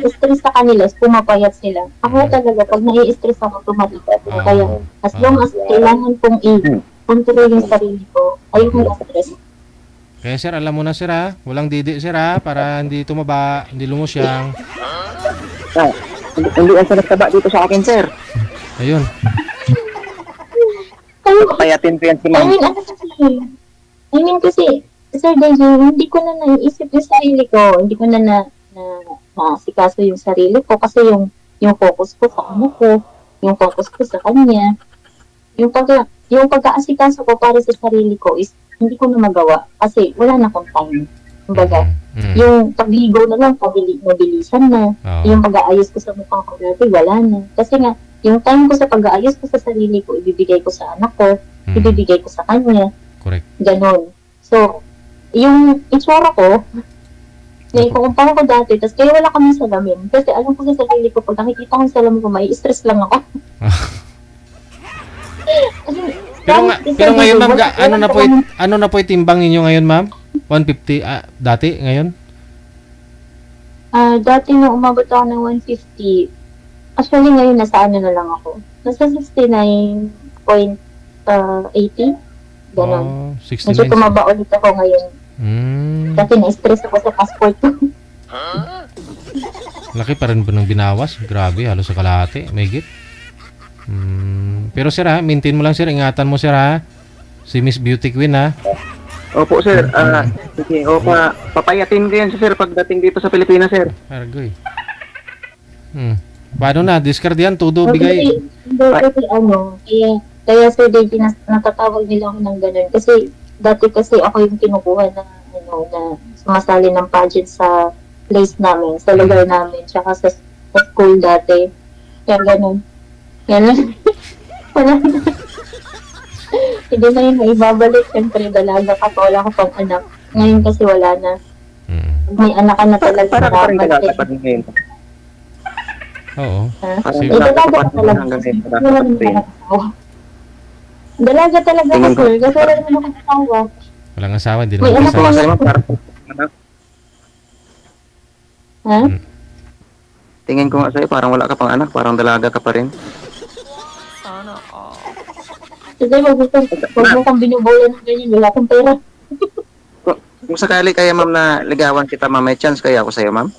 stress sa kanila, pumapayat sila. Ako talaga, pag nai-stress ako, tumalipat. Kaya, as long as kailangan kong i-control yung sarili ko, ayoko na-stress. Kaya sir, alam mo na sir walang didi sir para hindi tumaba, hindi lumusyang. Hindi ang nagtaba dito sa akin, sir. Ayun. Papayatin ko yan si ma'am. I mean kasi, Sir Deji, hindi ko na naiisip yung sarili ko. Hindi ko na naasikaso yung sarili ko kasi yung focus ko sa anak ko, yung focus ko sa kanya, yung pag-aasikaso ko para sa sarili ko is hindi ko na magawa kasi wala na akong time. Kumbaga, yung pagligo na lang, mabilisan na. Yung pag-aayos ko sa mukhang ko dati, wala na. Kasi nga, yung time ko sa pag-aayos ko sa sarili ko, ibibigay ko sa anak ko, ibibigay ko sa kanya. Correct. Ganon. So, yung itsura ko, Ngayon, kukumpara ko dati, tapos kaya wala kami salamin. Kasi alam ko sa sarili ko, pag nakikita ko yung salamin ko, may stress lang ako. pero ngayon, ma'am, ano na po itimbang ninyo ngayon, ma'am? 150 dati, ngayon? Dati nung umabot ako ng 150, actually ngayon nasa ano na lang ako. Nasa 69.80. Ganon. Oh, 69. Medyo tumaba ulit ako ngayon. Kasi na-stress ako sa passport ko. Laki pa rin po ng binawas. Grabe, halos sa kalahati. May git. Pero sir ha, maintain mo lang sir. Ingatan mo sir ha. Si Miss Beauty Queen ha. Opo sir, sige, papayatin ko yan sir pagdating dito sa Pilipinas sir. Argoy. Paano na? Discard yan, todo bigay. Kasi kaya sir DJ natatawag nila ako ng ganun. Kasi dati kasi ako yung kinukuha na sumasali ng pageant sa place namin, sa lugar namin, tsaka sa school dati. Kaya ganun. Yan. Wala na. Hindi na yun maibabalik. Siyempre, dalaga ka pa. Wala ka pang anak. Ngayon kasi wala na. May anak ka na talaga. Parang dalaga pa rin ngayon. Oo. Dalaga ka talaga. Wala naman asawa. Dalaga talaga ka, sir. Kasi wala naman asawa. Walang asawa. Hindi may naman anak asawa. Ha? Tingin ko nga sa'yo, parang wala ka pang anak. Parang dalaga ka pa rin. Kasi wag mo kang binubulan ng ganyan, wala akong pera. Kung sakali kaya ma'am na ligawan kita ma'am, may chance kaya ako sa'yo ma'am?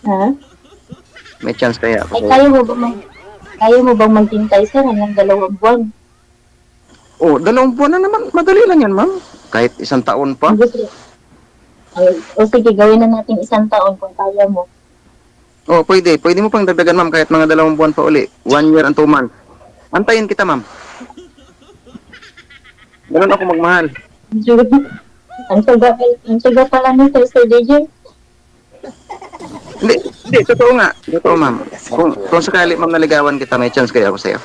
Ha? May chance kaya ako Ay, sa'yo? kaya mo bang maghintay sir hanggang 2 buwan? Oh, 2 buwan na naman, madali lang yan ma'am. Kahit 1 taon pa. O sige, gawin na natin 1 taon kung kaya mo. Oh, pwede mo pang dagdagan ma'am kahit mga 2 buwan pa uli. 1 year and 2 months. Antayin kita, ma'am. Ganun ako magmahal. Ang saga pala ni Sir DJ. Hindi, totoo nga. Totoo, ma'am. Kung sakali, ma'am, naligawan kita, may chance kaya ako sa'yo.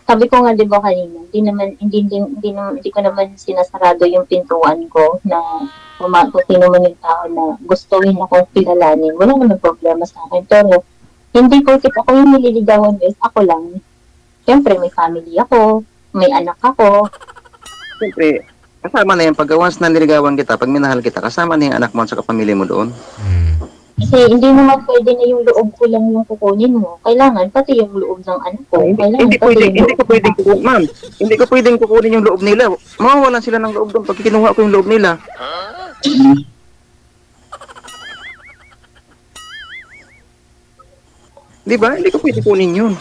Sabi ko nga, di ba kanina, hindi ko naman sinasarado yung pintuan ko na kung sino man yung tao na gustuhin akong kilalanin. Wala naman problema sa akin. Pero, hindi porket ako yung nililigawan guys, ako lang. Siyempre, may family ako, may anak ako. Siyempre, kasama na yan. Pag once na niligawan kita, pag minahal kita, kasama na yung anak mo at saka pamilya mo doon. Kasi hindi naman pwede na yung loob ko lang yung kukunin mo. Kailangan, pati yung loob ng anak ko. Hindi ko pwedeng kukunin yung loob nila. Mawawalan sila ng loob doon pag kinuha ko yung loob nila. Di ba? Hindi ko pwede kunin yun.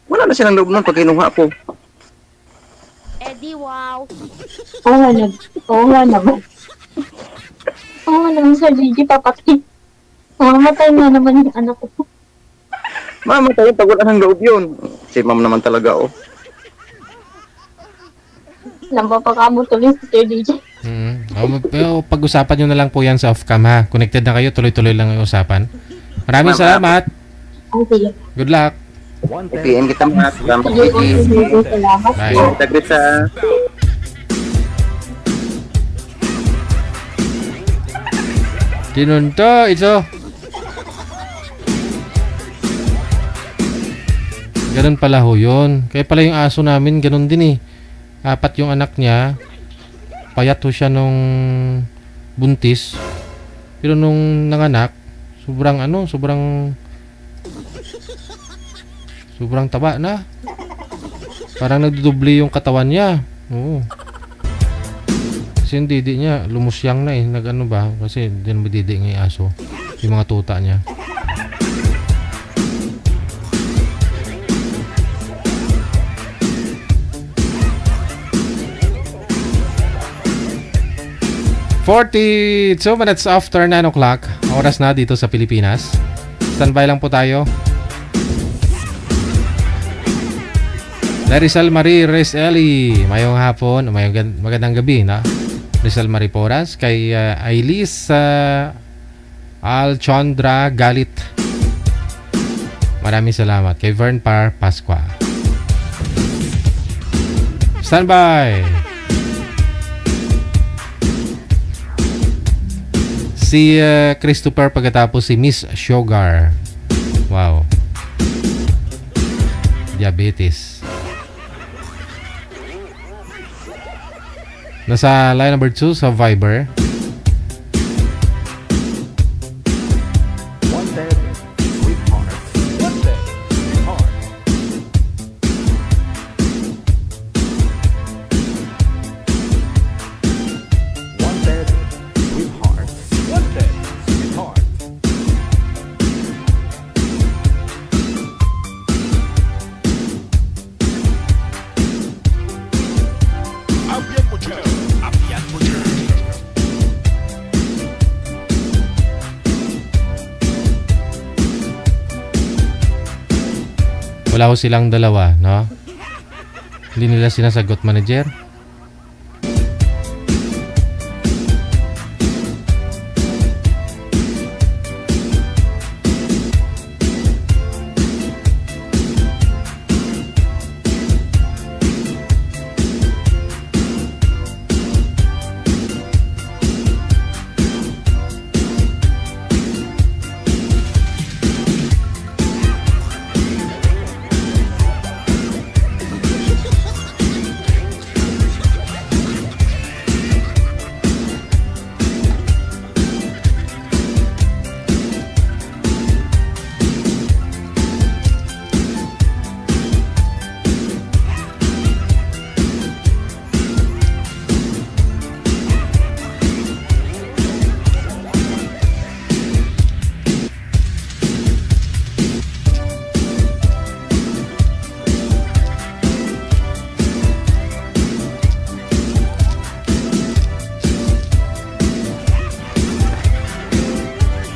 Wala na silang loob nun pag kinuha ko. Eddie, wow. Oo nga naman. Sir Gigi, papatay. Mamatay nga naman yung anak ko. Mamatay pag wala ng loob yun. Si ma'am naman talaga, oh. Nampapakamo tuloy si Sir DJ. Pero pag-usapan nyo na lang po yan sa off-cam ha. Connected na kayo, tuloy-tuloy lang yung usapan. Maraming salamat. Okay. Good luck. PM kita mga. Salamat. Salamat. Bye. Taglit sa... Tinunto, ito. Ganun pala ho yun. Kaya pala yung aso namin, ganun din eh. 4 yung anak niya. Payat ho siya nung buntis. Pero nung nanganak, sobrang taba na. Parang nagdudubli yung katawan niya. Oo. Kasi yung didi niya, lumusyang na eh. Nag-ano ba? Kasi hindi na madidi ng aso. Yung mga tuta niya. Two minutes after 9 o'clock. Oras na dito sa Pilipinas. Standby lang po tayo. Rizal Marie Reseli, mayong hapon, magandang gabi na. Rizal Marie Poras, kay Ailis Alchandra Galit. Maraming salamat. Kay Vern Par Pasqua. Standby. Si Christopher pagkatapos si Miss Sugar. Wow. Diabetes. Nasa line number 2 sa Viber. Wala ko silang dalawa, no? Hindi nila sinasagot, manager.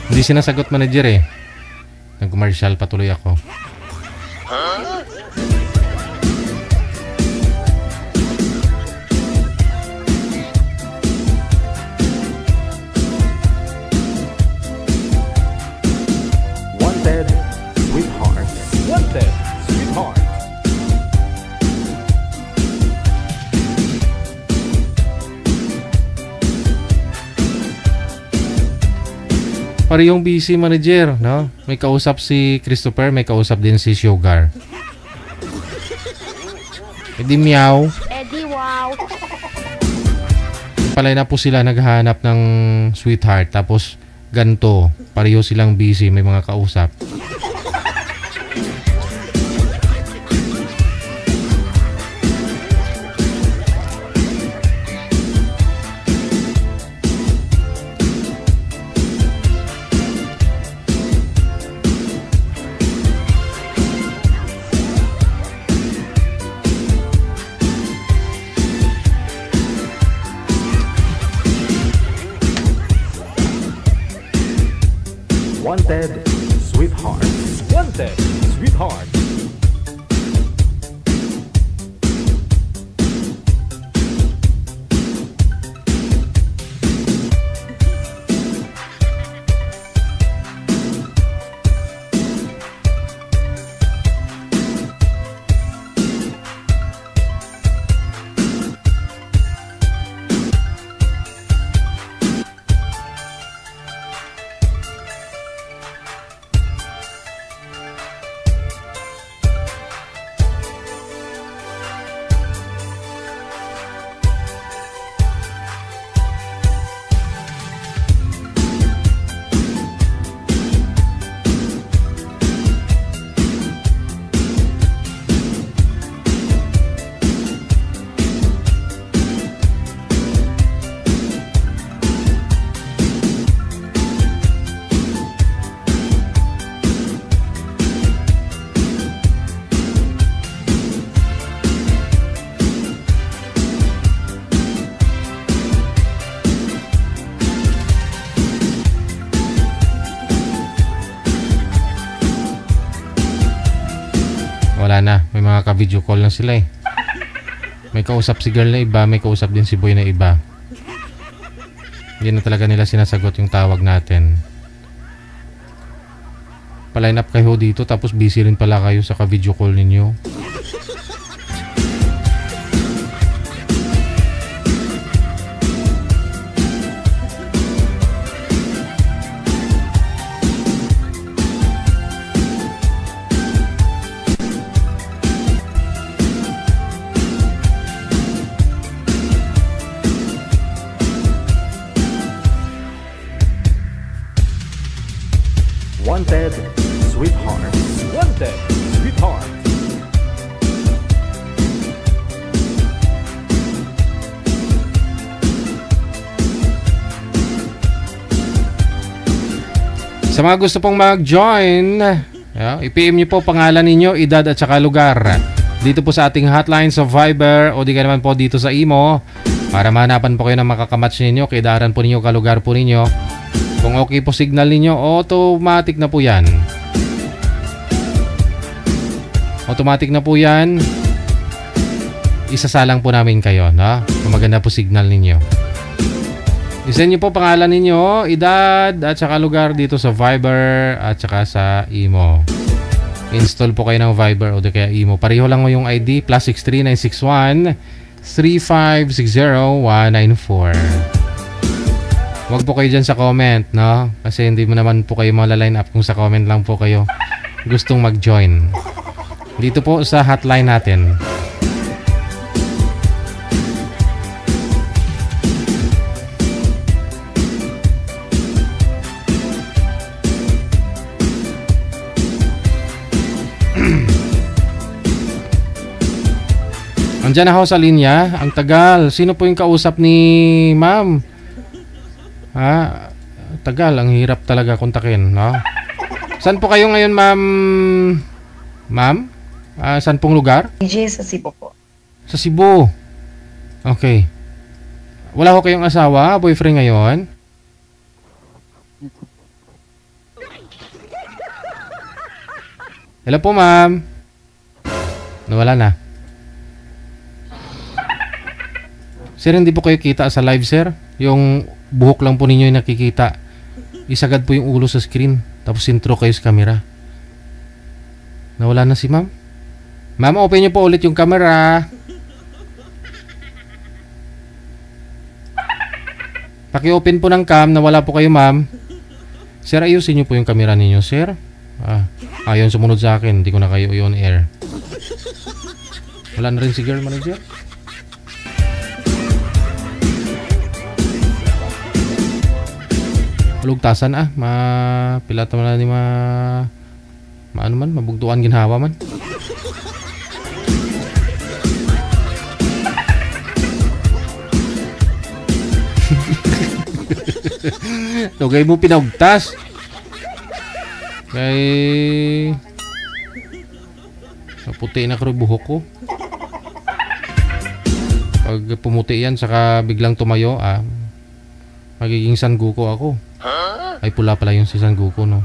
Hindi sinasagot, manager eh. Nag-commercial patuloy ako. Wanted, sweetheart. Wanted, sweetheart. Parehong busy, manager, no? May kausap si Christopher, may kausap din si Sugar. Eddie meow. Eddie wow. Palay na po sila naghahanap ng sweetheart. Tapos ganto, pareho silang busy, may mga kausap. Wanted, sweetheart. Wanted, sweetheart. Wala na, may mga ka-video call na sila eh. May kausap si girl na iba, may kausap din si boy na iba. Hindi na talaga nila sinasagot yung tawag natin. Pa-line up kayo dito tapos busy rin pala kayo sa ka-video call ninyo. Wanted, Sweetheart. Wanted, Sweetheart. Sa mga gusto pong mag-join, i-PM nyo po pangalan ninyo, edad at saka lugar. Dito po sa ating hotline sa Viber o di ka naman po dito sa Imo para mahanapan po kayo ng makakamatch ninyo, kaidaran po ninyo, kalugar po ninyo. Kung okay po signal ninyo, automatic na po yan. Automatic na po yan. Isasalang po namin kayo, no? Kung maganda po signal ninyo. I-send nyo po pangalan ninyo, edad at saka lugar dito sa Viber at saka sa Imo. Install po kayo ng Viber o di kaya Imo. Pareho lang mo yung ID, +63 961 3560 194. Huwag po kayo dyan sa comment, no? Kasi hindi mo naman po kayo malaline up kung sa comment lang po kayo gustong mag-join. Dito po sa hotline natin. Andiyan na ako sa linya. Ang tagal. Sino po yung kausap ni ma'am? Tagal. Ang hirap talaga kontakin, no? Saan po kayo ngayon, ma'am? Ma'am? Saan pong lugar? DJ sa Cebu po. Sa Cebu. Okay. Wala ko kayong asawa, boyfriend ngayon? Hello po, ma'am. Nawala na. Sir, hindi po kayo kita sa live, sir. Yung buhok lang po ninyo yung nakikita. Isagad po yung ulo sa screen. Tapos intro kayo sa camera. Nawala na si ma'am. Ma'am, open nyo po ulit yung camera. Paki-open po ng cam. Nawala po kayo, ma'am. Sir, ayusin nyo po yung camera ninyo, sir. Ayaw sumunod sa akin. Hindi ko na kayo on air. Wala na rin si girl manager. Lugtasan pilata man ni maano man mabugtuan ginhawa man. Tugay mo pinagtas. Kay puti na karo buhok ko. Pag pumuti yan saka biglang tumayo, magiging Sangoku ako. Ay, pula pala yung si Sangoku, no?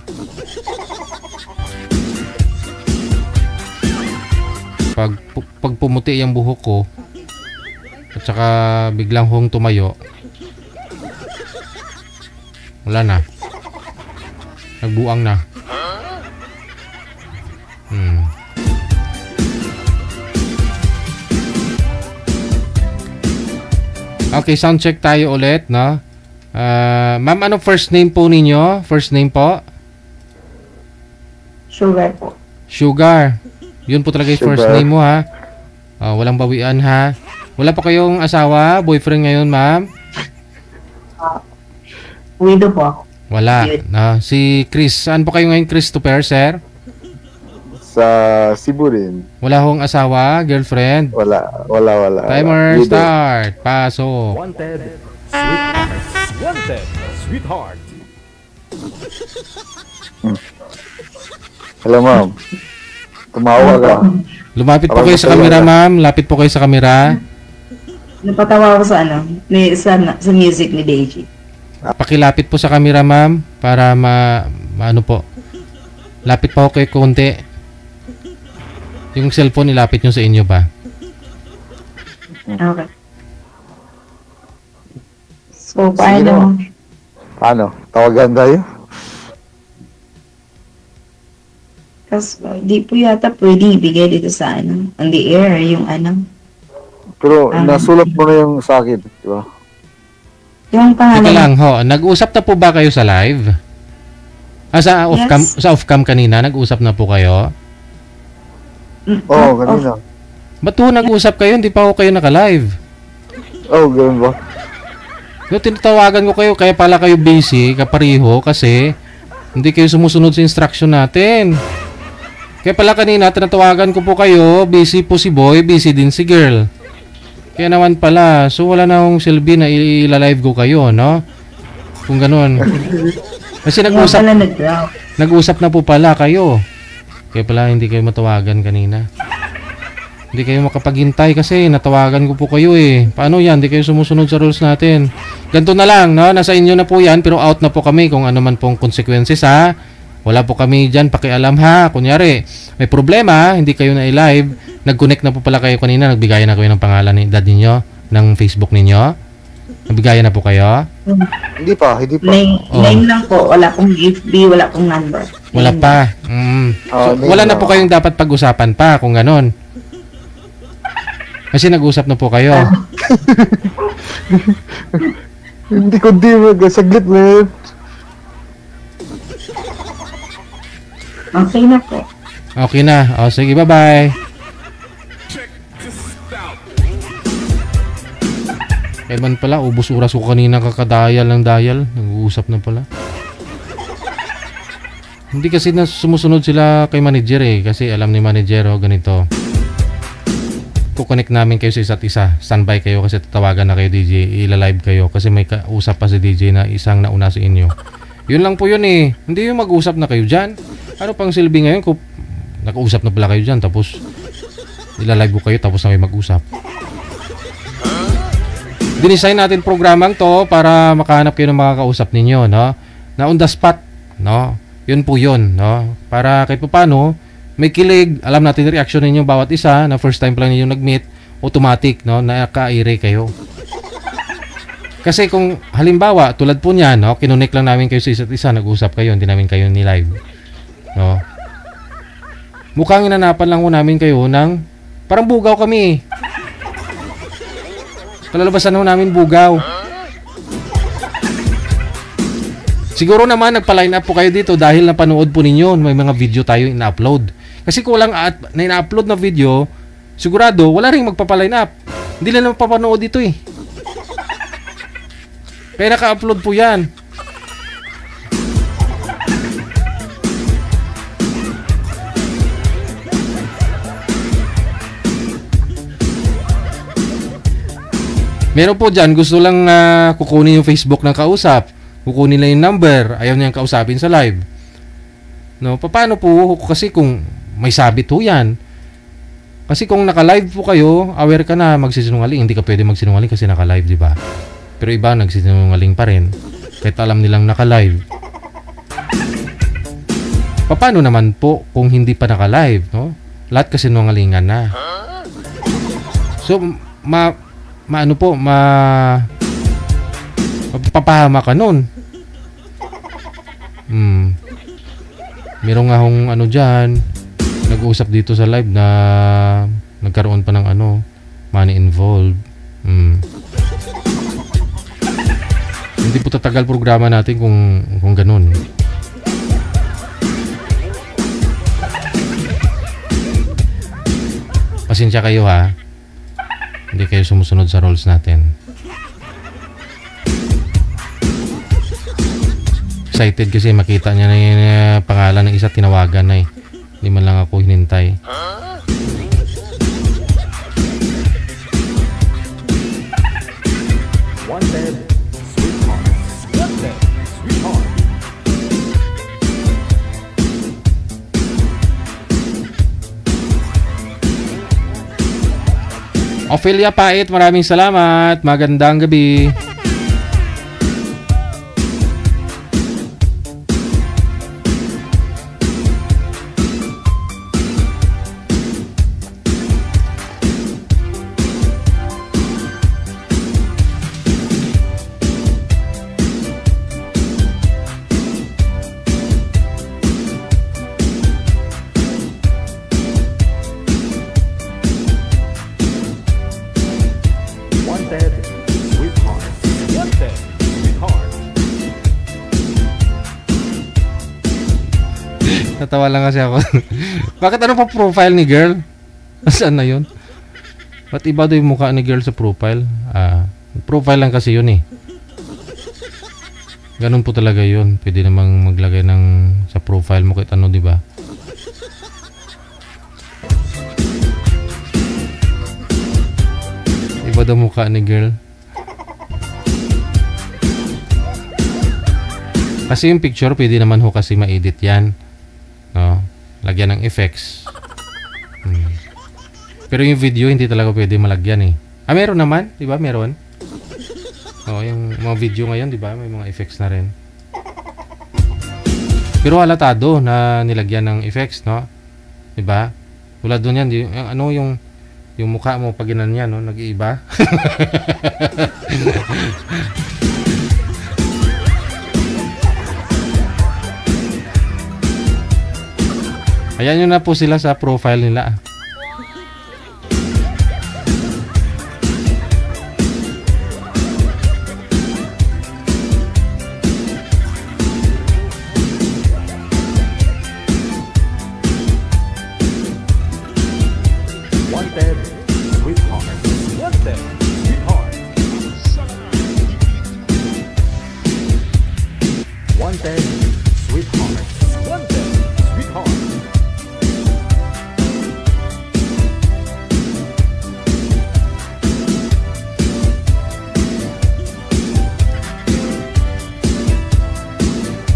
Pag pumuti yung buhok ko at saka biglang hong tumayo, wala na. Nagbuang na. Okay, sound check tayo ulit, no? Ma'am, ano first name po ninyo? First name po? Sugar po. Sugar. Yun po talaga yung first name mo, ha? Walang bawian, ha? Wala pa kayong asawa, boyfriend ngayon, ma'am? Widow po ako. Wala. Si Chris. Saan po kayo ngayon, Christopher, sir? Sa Cebu rin. Wala hong asawa, girlfriend? Wala. Timer, start. Pasok. Wanted, Sweetheart. Wanted, Sweetheart. Hello, ma'am. Tumawa ka. Lumapit po kayo sa camera, ma'am. Lapit po kayo sa camera. Napatawa ko sa sa music ni DJ. Pakilapit po sa camera, ma'am, para maano po. Lapit pa ako kayo konti. Yung cellphone ilapit nyo sa inyo ba? Okay. So, paano? Tawagan tayo? Kasi di po yata pwede ibigay dito sa on the air, yung Pero nasulat mo na yung sa akin, di ba? Yung pangalan. Teka lang, nag-usap na po ba kayo sa live? Sa off-cam, yes. Sa off-cam kanina, nag-usap na po kayo? Oo, kanina. Ba't po nag-usap kayo? Hindi pa ako kayo naka-live. Ganun ba? Tinatawagan ko kayo, kaya pala kayo busy, kapariho, kasi Hindi kayo sumusunod sa instruction natin. Kaya pala kanina, tinatawagan ko po kayo, busy po si boy, busy din si girl. Kaya naman pala, so wala na akong silbi na ilalive ko kayo, no? Kung ganun. Kasi nag-usap na po pala kayo. Kaya pala hindi kayo matawagan kanina. Hindi kayo makapaghintay kasi natawagan ko po kayo eh. Paano yan? Hindi kayo sumusunod sa rules natin. Ganito na lang, no? Nasa inyo na po yan, pero out na po kami kung ano man pong consequences, ha? Wala po kami dyan, pakialam, ha? Kunyari, may problema, hindi kayo na i-live. Nag-connect na po pala kayo kanina, nagbigayan na kayo ng pangalan ni dad ninyo, ng Facebook ninyo. Nagbigayan na po kayo? Hindi pa. Name lang po, wala pong FB, wala pong number. Wala pa. So, wala na po kayong dapat pag-usapan pa kung ganon. Kasi nag-usap na po kayo. Hindi ko saglit na. Okay na po. Okay na. O, sige, bye-bye. Eman pala, ubos oras ko kanina kakadayal ng dial. Nag-uusap na pala. Hindi kasi na sumusunod sila kay manager eh. Kasi alam ni manager, ganito. Kukonect namin kayo sa isa't isa. Standby kayo kasi tatawagan na kayo DJ. Ila-live kayo kasi may kausap pa si DJ na isang nauna sa inyo. Yun lang po yun eh. Hindi yung mag-usap na kayo dyan. Ano pang silbi ngayon kung nakausap na pala kayo dyan tapos ila-live ko kayo tapos na kayo mag-usap. Dinesign natin programang to para makahanap kayo ng mga kausap ninyo, no? Na on the spot, no? Yun po yun, no? Para kahit pa paano may kilig, alam natin reaction ninyo bawat isa na first time pa lang ninyo nag-meet, automatic, no? Naka-ire kayo. Kasi kung halimbawa, tulad po niyan, no? Kinunik lang namin kayo sa isa't isa, nag-usap kayo, hindi namin kayo ni-live. No? Mukhang inanapan lang ko namin kayo ng parang bugaw kami. Kalalabasan ho namin bugaw. Siguro naman nagpa-line up po kayo dito dahil napanood po ninyo, may mga video tayo ina-upload. Kasi kulang at na ina-upload na video, sigurado wala ring magpapa-line up. Hindi na naman papanood dito eh. Kaya naka-upload po yan. Meron po dyan, gusto lang kukunin yung Facebook ng kausap. Kukunin lang yung number. Ayaw niyang kausapin sa live. No, paano po? Kasi kung may sabit po yan. Kasi kung naka-live po kayo, aware ka na magsisinungaling. Hindi ka pwede magsinungaling kasi naka-live, di ba? Pero iba, nagsisinungaling pa rin. Kahit alam nilang naka-live. Paano naman po kung hindi pa naka-live, no? Lahat kasi sinungalingan na. So, papahama ka nun. Meron nga hong ano dyan, nag-uusap dito sa live na nagkaroon pa ng money involved. Hindi po tatagal programa natin kung ganun. Pasensya kayo ha. Hindi kayo sumusunod sa rules natin. Excited kasi makita niya na yung pangalan ng isa, tinawagan na eh. Hindi man lang ako hinintay. Wanted, sweetheart. Wanted, sweetheart. Ophelia Pait, maraming salamat. Magandang gabi. Natawa lang kasi ako. Bakit ano pa profile ni girl? Saan na yun? Ba't iba daw yung mukha ni girl sa profile? Profile lang kasi yun eh. Ganun po talaga yun. Pwede namang maglagay ng sa profile mo kahit ano, di ba? Iba daw mukha ni girl. Kasi yung picture, pwede naman ho kasi ma-edit yan. No? Lagyan ng effects. Pero yung video, hindi talaga pwede malagyan eh. Ah, meron naman. Di ba? Meron. Yung mga video ngayon, di ba? May mga effects na rin. Pero halatado na nilagyan ng effects, no? Di ba? Tulad doon yan, yung mukha mo pag ginanyan, no? Nag-iiba. Ayan yun na po sila sa profile nila.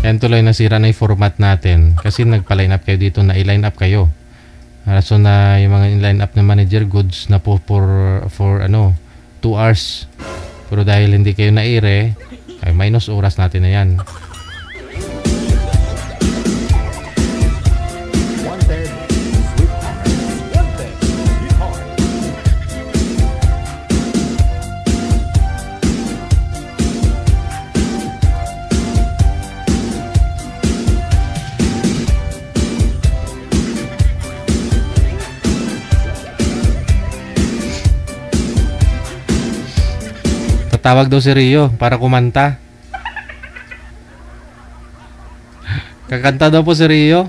Yan tuloy nasira na yung format natin kasi nagpa-line up kayo dito na i-line up kayo. So na yung mga line up na manager goods na po for 2 hours. Pero dahil hindi kayo na-ire, ay minus oras natin na yan. Tatawag daw si Rio para kumanta. Kakanta daw po si Rio.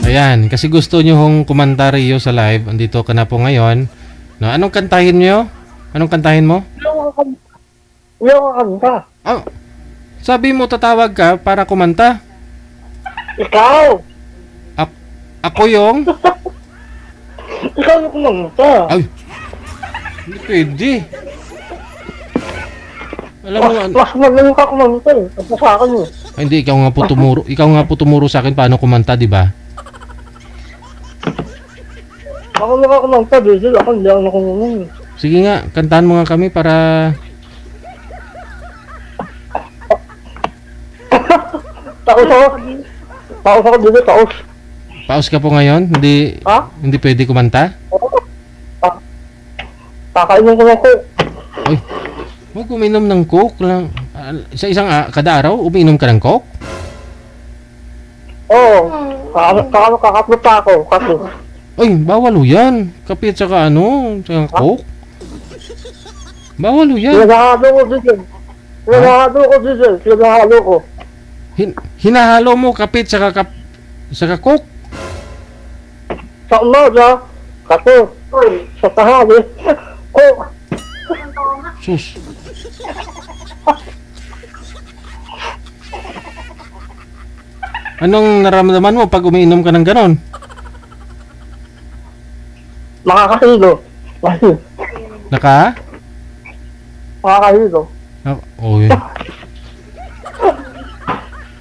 Ayan, kasi gusto nyo hong kumanta Rio sa live. Andito ka na po ngayon. No, anong kantahin nyo? Anong kantahin mo? Yung kanta. Oh, sabi mo tatawag ka para kumanta. Ikaw. Ako yung? Ikaw yung kumanta. Ay, hindi pwede. Alam mo, mas magaling ka kumanta eh. Tapos sa akin eh. Ay, hindi, ikaw nga po tumuro sa akin paano kumanta, di ba? Ako nakakumanta, Diesel. Ako hindi ako nakumanta. Sige nga, kantahan mo nga kami para... Taos ako. Taos ako, Diesel. Taos. Paus ka po ngayon? Hindi, hindi pwede kumanta? Kakainin ko ng coke. Uy, huwag uminom ng coke lang. Sa isang kada araw, umiinom ka ng coke? Oo. Kakatlo pa ako. Kasi... Uy, bawal ho yan. Kape at saka saka coke. Bawal ho yan. Hinahalo ko, Diesel. Hinahalo ko, Diesel. Hinahalo ko. Hinahalo mo kape at saka coke? Sa umaga, kape. Sa tahali, coke. Sus. Anong nararamdaman mo pag umiinom ka ng ganon? Makakahilo. Makakahilo. Oh, yun.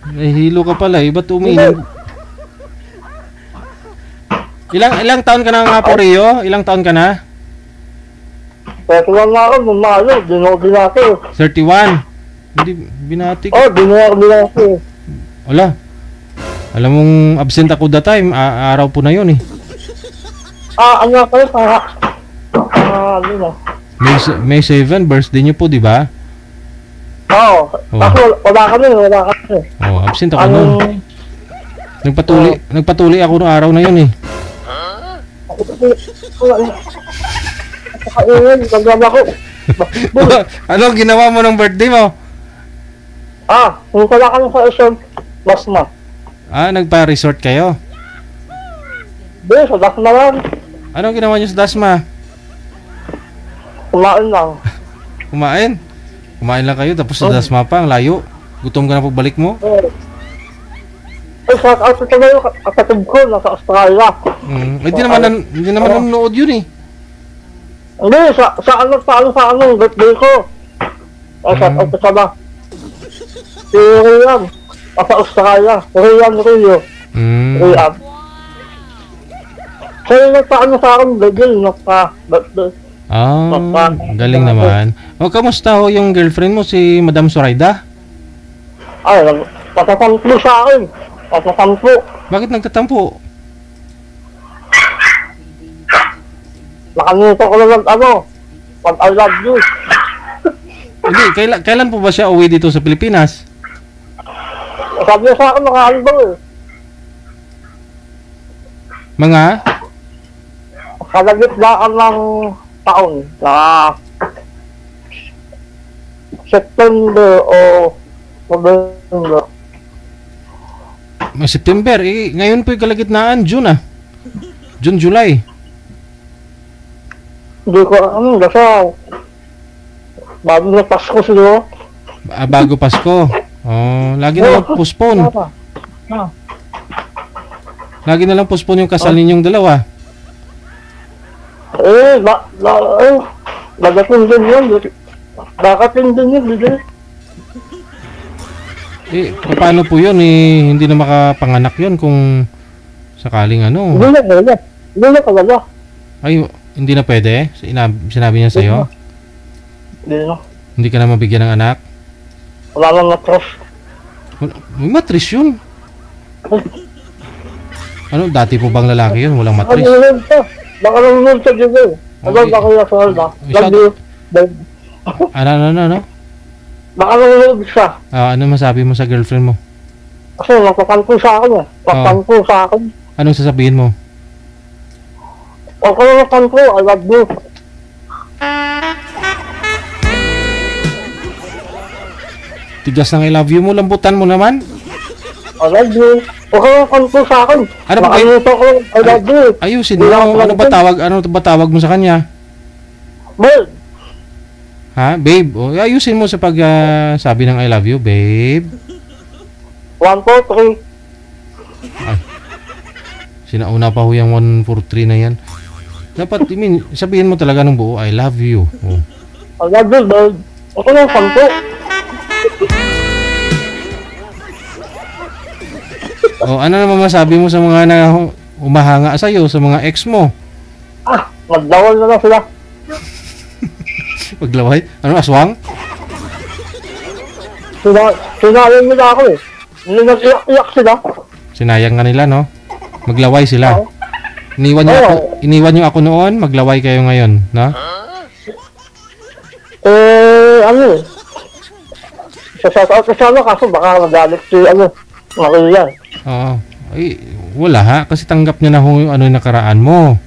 Nahihilo ka pala eh. Ba't umiinom? Ilang taon ka na nga po, Rio? Ilang taon ka na? 31 na ako, bumalo. Dinati. 31? Hindi, binati ka. Dinati. Wala. Alam mong absent ako that time. Araw po na yun eh. Ano kayo para... May 7, birthday niyo po, di ba? Oo. Ako, wala kami. Oh, absent ako nun. Nagpatuli ako noong araw na yun eh. Ano ginawa mo ng birthday mo? Kung wala ka sa isang Dasma. Nagpa-resort kayo? Hindi, sa Dasma lang. Ano ginawa niyo sa Dasma? Kumain lang. Kumain? Kumain lang kayo tapos sa Dasma pa, ang layo. Gutom ka na pagbalik mo? Shout out ito na yung kapatid ko nasa Australia. Hindi naman nanonood yun eh. Hindi, sa ano, birthday ko. Shout out ito na. Si Rian, nasa Australia. Rian Rio. Rian. Siya yung nagpaano sa akin, birthday. Galing naman. Kamusta ho yung girlfriend mo, si Madam Zoraida? Patatampo sa akin. Patatampo. Bakit nagtatampo? Nakalimutan ko lang pag I love you. Hindi, kailan po ba siya uwi dito sa Pilipinas? Sabi niya sa akin, nakahalbang eh. Mga? Kalagitnaan ng taon na September o November. September, ngayon po yung kalagitnaan, June June, July. Hindi ko kasi bago na Pasko sila. Bago Pasko. Lagi na lang postpone. Lagi na lang postpone yung kasal ninyong dalawa. Dagating din yun. Dagating din yun, paano po yun hindi na makapanganak yun kung sakaling ano? Hindi na talaga. Ay, hindi na pwede? Sinabi niya sa'yo? Hindi na. Hindi ka na mabigyan ng anak? Wala lang matris. May matris yun? Ano, dati po bang lalaki yun? Walang matris? Baka nanonood sa dito. Baka kaya sa halda. Ano? Baka nanonood siya. Ano masabi mo sa girlfriend mo? Kasi nagpapanpo sa akin eh. Nagpapanpo sa akin. Anong sasabihin mo? Huwag ka na nagpapanpo, I love you. Tigas ng I love you mo, lambutan mo naman. I love you. Huwag ka na nagpapanpo sa akin. Ano ba kayo? I love you. Ayusin mo. Ano ba tawag mo sa kanya? Babe. Ha? Babe? Ayusin mo sa pag sabi ng I love you, babe. 1, 2, 3. Ay. Sinauna pa ho yung 1, 4, 3 na yan. Dapat, sabihin mo talaga ng buo, I love you. I love you, babe. Huwag ka na nagpapanpo. Ano naman masabi mo sa mga na umahanga sa'yo, sa mga ex mo? Magdawal na lang sila. Maglaway? Ano, aswang? Sinayang nila ako eh. Nag-iyak sila. Sinayang nga nila, no? Maglaway sila. Iniwan niyo ako noon, maglaway kayo ngayon, no? Ano eh. Sa sana kaso baka magalit si Maria. Oo. Ay, wala ha, kasi tanggap niya na yung yung nakaraan mo.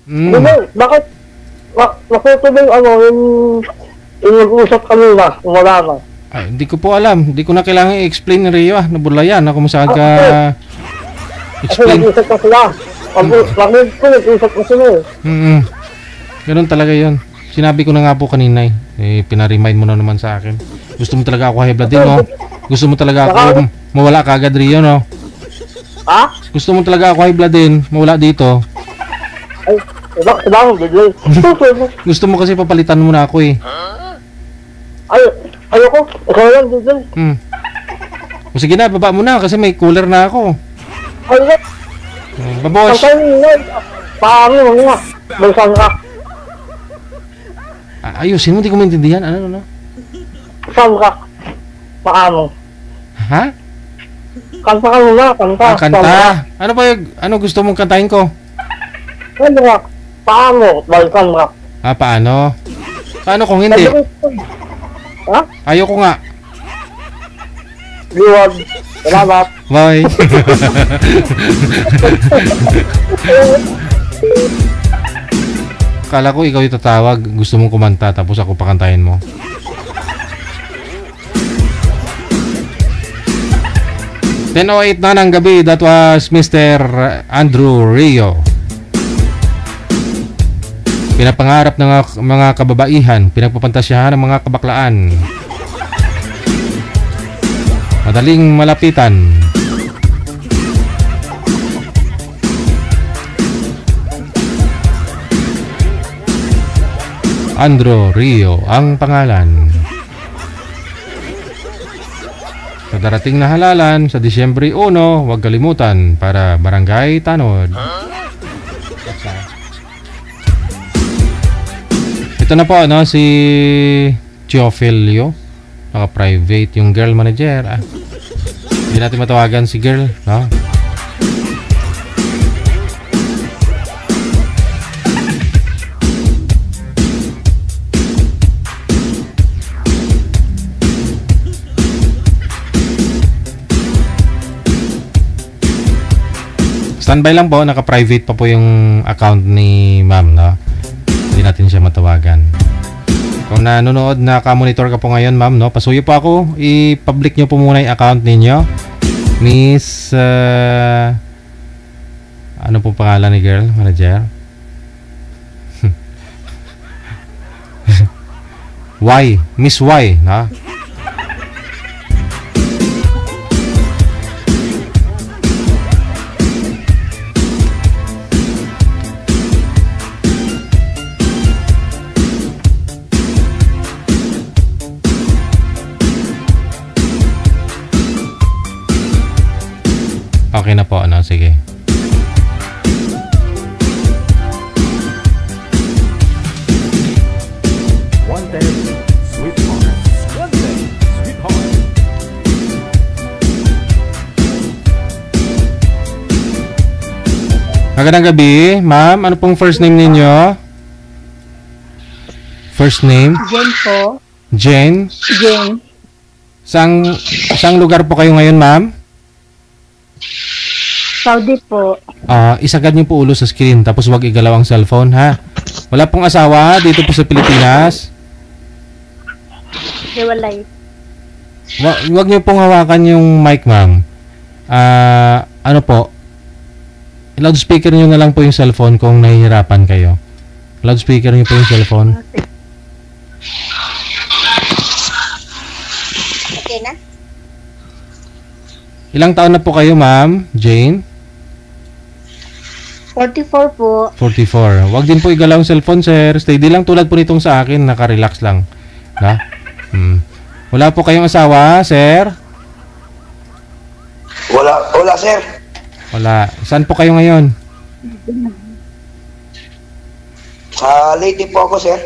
Bakit? Nakutuloy yung nag-usap kanina, wala na. Ay, hindi ko po alam. Hindi ko na kailangan i-explain ni Rio nabulayan ako masakag ka explain. Kasi nag-usap ka sila. Nag-usap ko, nag-usap ko sila eh. Ganun talaga yun. Sinabi ko na nga po kanina pinaremind mo na naman sa akin. Gusto mo talaga ako high blood din, no? Gusto mo talaga ako mawala ka agad, Rio, no? Gusto mo talaga ako high blood din, mawala dito. Ay, gusto mo kasi papalitan mo na ako eh. Ayoko, ikaw lang, DJ. O sige na, baba mo na kasi may cooler na ako. Babosh. Paano nga? Balisan ka. Ayusin mo, hindi ko maintindihan. Ano? Saan ka? Paano? Ha? Kanta ka muna, kanta. Kanta? Ano ba yung, gusto mong kantahin ko? Ano nga? Paano? Balikan ka. Paano? Paano kung hindi? Ha? Ayoko nga. Yun. Salamat. Bye. Kala ko ikaw yung tatawag. Gusto mong kumanta tapos ako pakantayin mo. (10:08) na ng gabi. That was Mr. Andrew Rio. Pinapangarap ng mga kababaihan, pinagpapantasyahan ng mga kabaklaan. Madaling malapitan. Andrew Rio ang pangalan. Sa darating na halalan sa Disyembre 1, huwag kalimutan para Barangay Tanod. Ito na po si Chiofelio. Naka-private yung girl manager. Hindi natin matawagan si girl, no? Standby lang po, naka-private pa po yung account ni ma'am, no? Hindi natin siya matawagan. Kung nanonood, naka-monitor ka po ngayon, ma'am, no? Pasuyo po ako, i-public nyo po muna yung account ninyo. Miss, ano po pangalan ni girl, manager? Y, Miss Y, no? Okay na po, ano? Sige. Wanted, sweetheart. Wanted, sweetheart. Magandang gabi, ma'am. Ano pong first name ninyo? First name? Jen po. Jen? Jen. Saang lugar po kayo ngayon, ma'am? Saudi po. Isagad niyo po ulo sa screen tapos wag igalaw ang cellphone, ha? Wala pong asawa dito po sa Pilipinas? Hiwalay. Wag niyo pong hawakan yung mic, ma'am. Ano po? Loudspeaker niyo na lang po yung cellphone kung nahihirapan kayo. Loudspeaker niyo po yung cellphone. Okay na? Ilang taon na po kayo, ma'am? Jane? 44 po. 44. Wag din po igalaw ang cellphone, sir. Steady lang tulad po nitong sa akin. Naka-relax lang. Na? Wala po kayong asawa, sir? Wala, sir. Wala. Saan po kayo ngayon? Sa Leyte po ako, sir.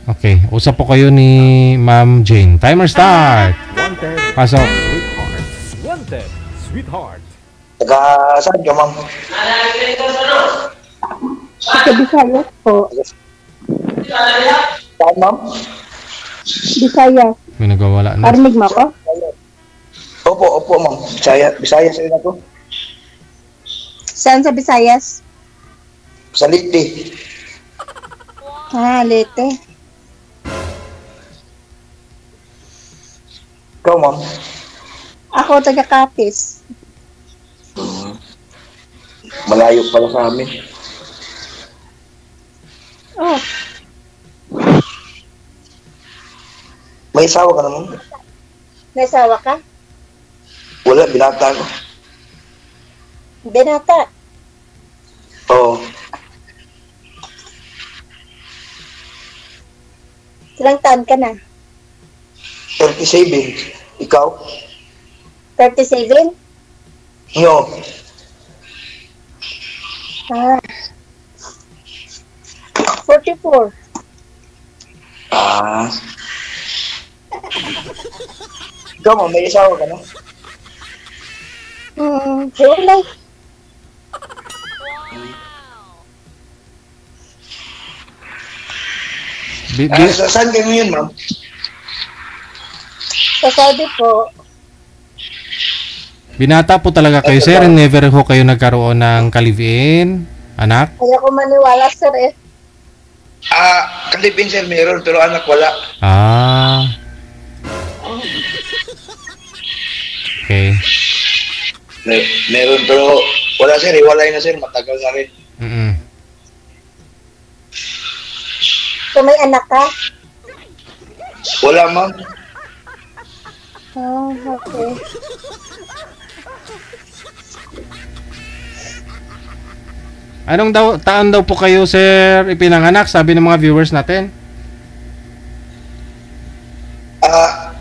Okay. Usap po kayo ni Ma'am Jane. Timer start. Wanted, Pasok. sweetheart. Wanted, sweetheart. Taga saan ka, ma'am? Sa Bisayas po. Saan, ma'am? Bisayas. May nagwawala na. Parinig mo ako? Opo, ma'am. Bisaya sa rin ako. Saan sa Bisayas? Sa Leyte. Leyte. Ikaw, ma'am? Ako taga Capiz. Malayo pala sa amin. Oh. May asawa ka naman? May asawa ka? Wala, binata ko. Binata? Oo. Ilang taon ka na? 37. Ikaw? 37? No. 44. Ikaw, ma'am, may asawa ka na? Hiwalay. Saan kayo ngayon, ma'am? Sa Saudi po. Binata po talaga kayo, sir. Never ho kayo nagkaroon ng ka-live-in, anak? Kaya ko maniwala, sir eh. Kalipin sir, meron, pero anak wala. Okay. Meron, pero wala sir, hiwalay na sir, matagal na rin. So may anak ka? Wala, ma'am. Okay. Anong taon daw po kayo, sir, ipinanganak, sabi ng mga viewers natin?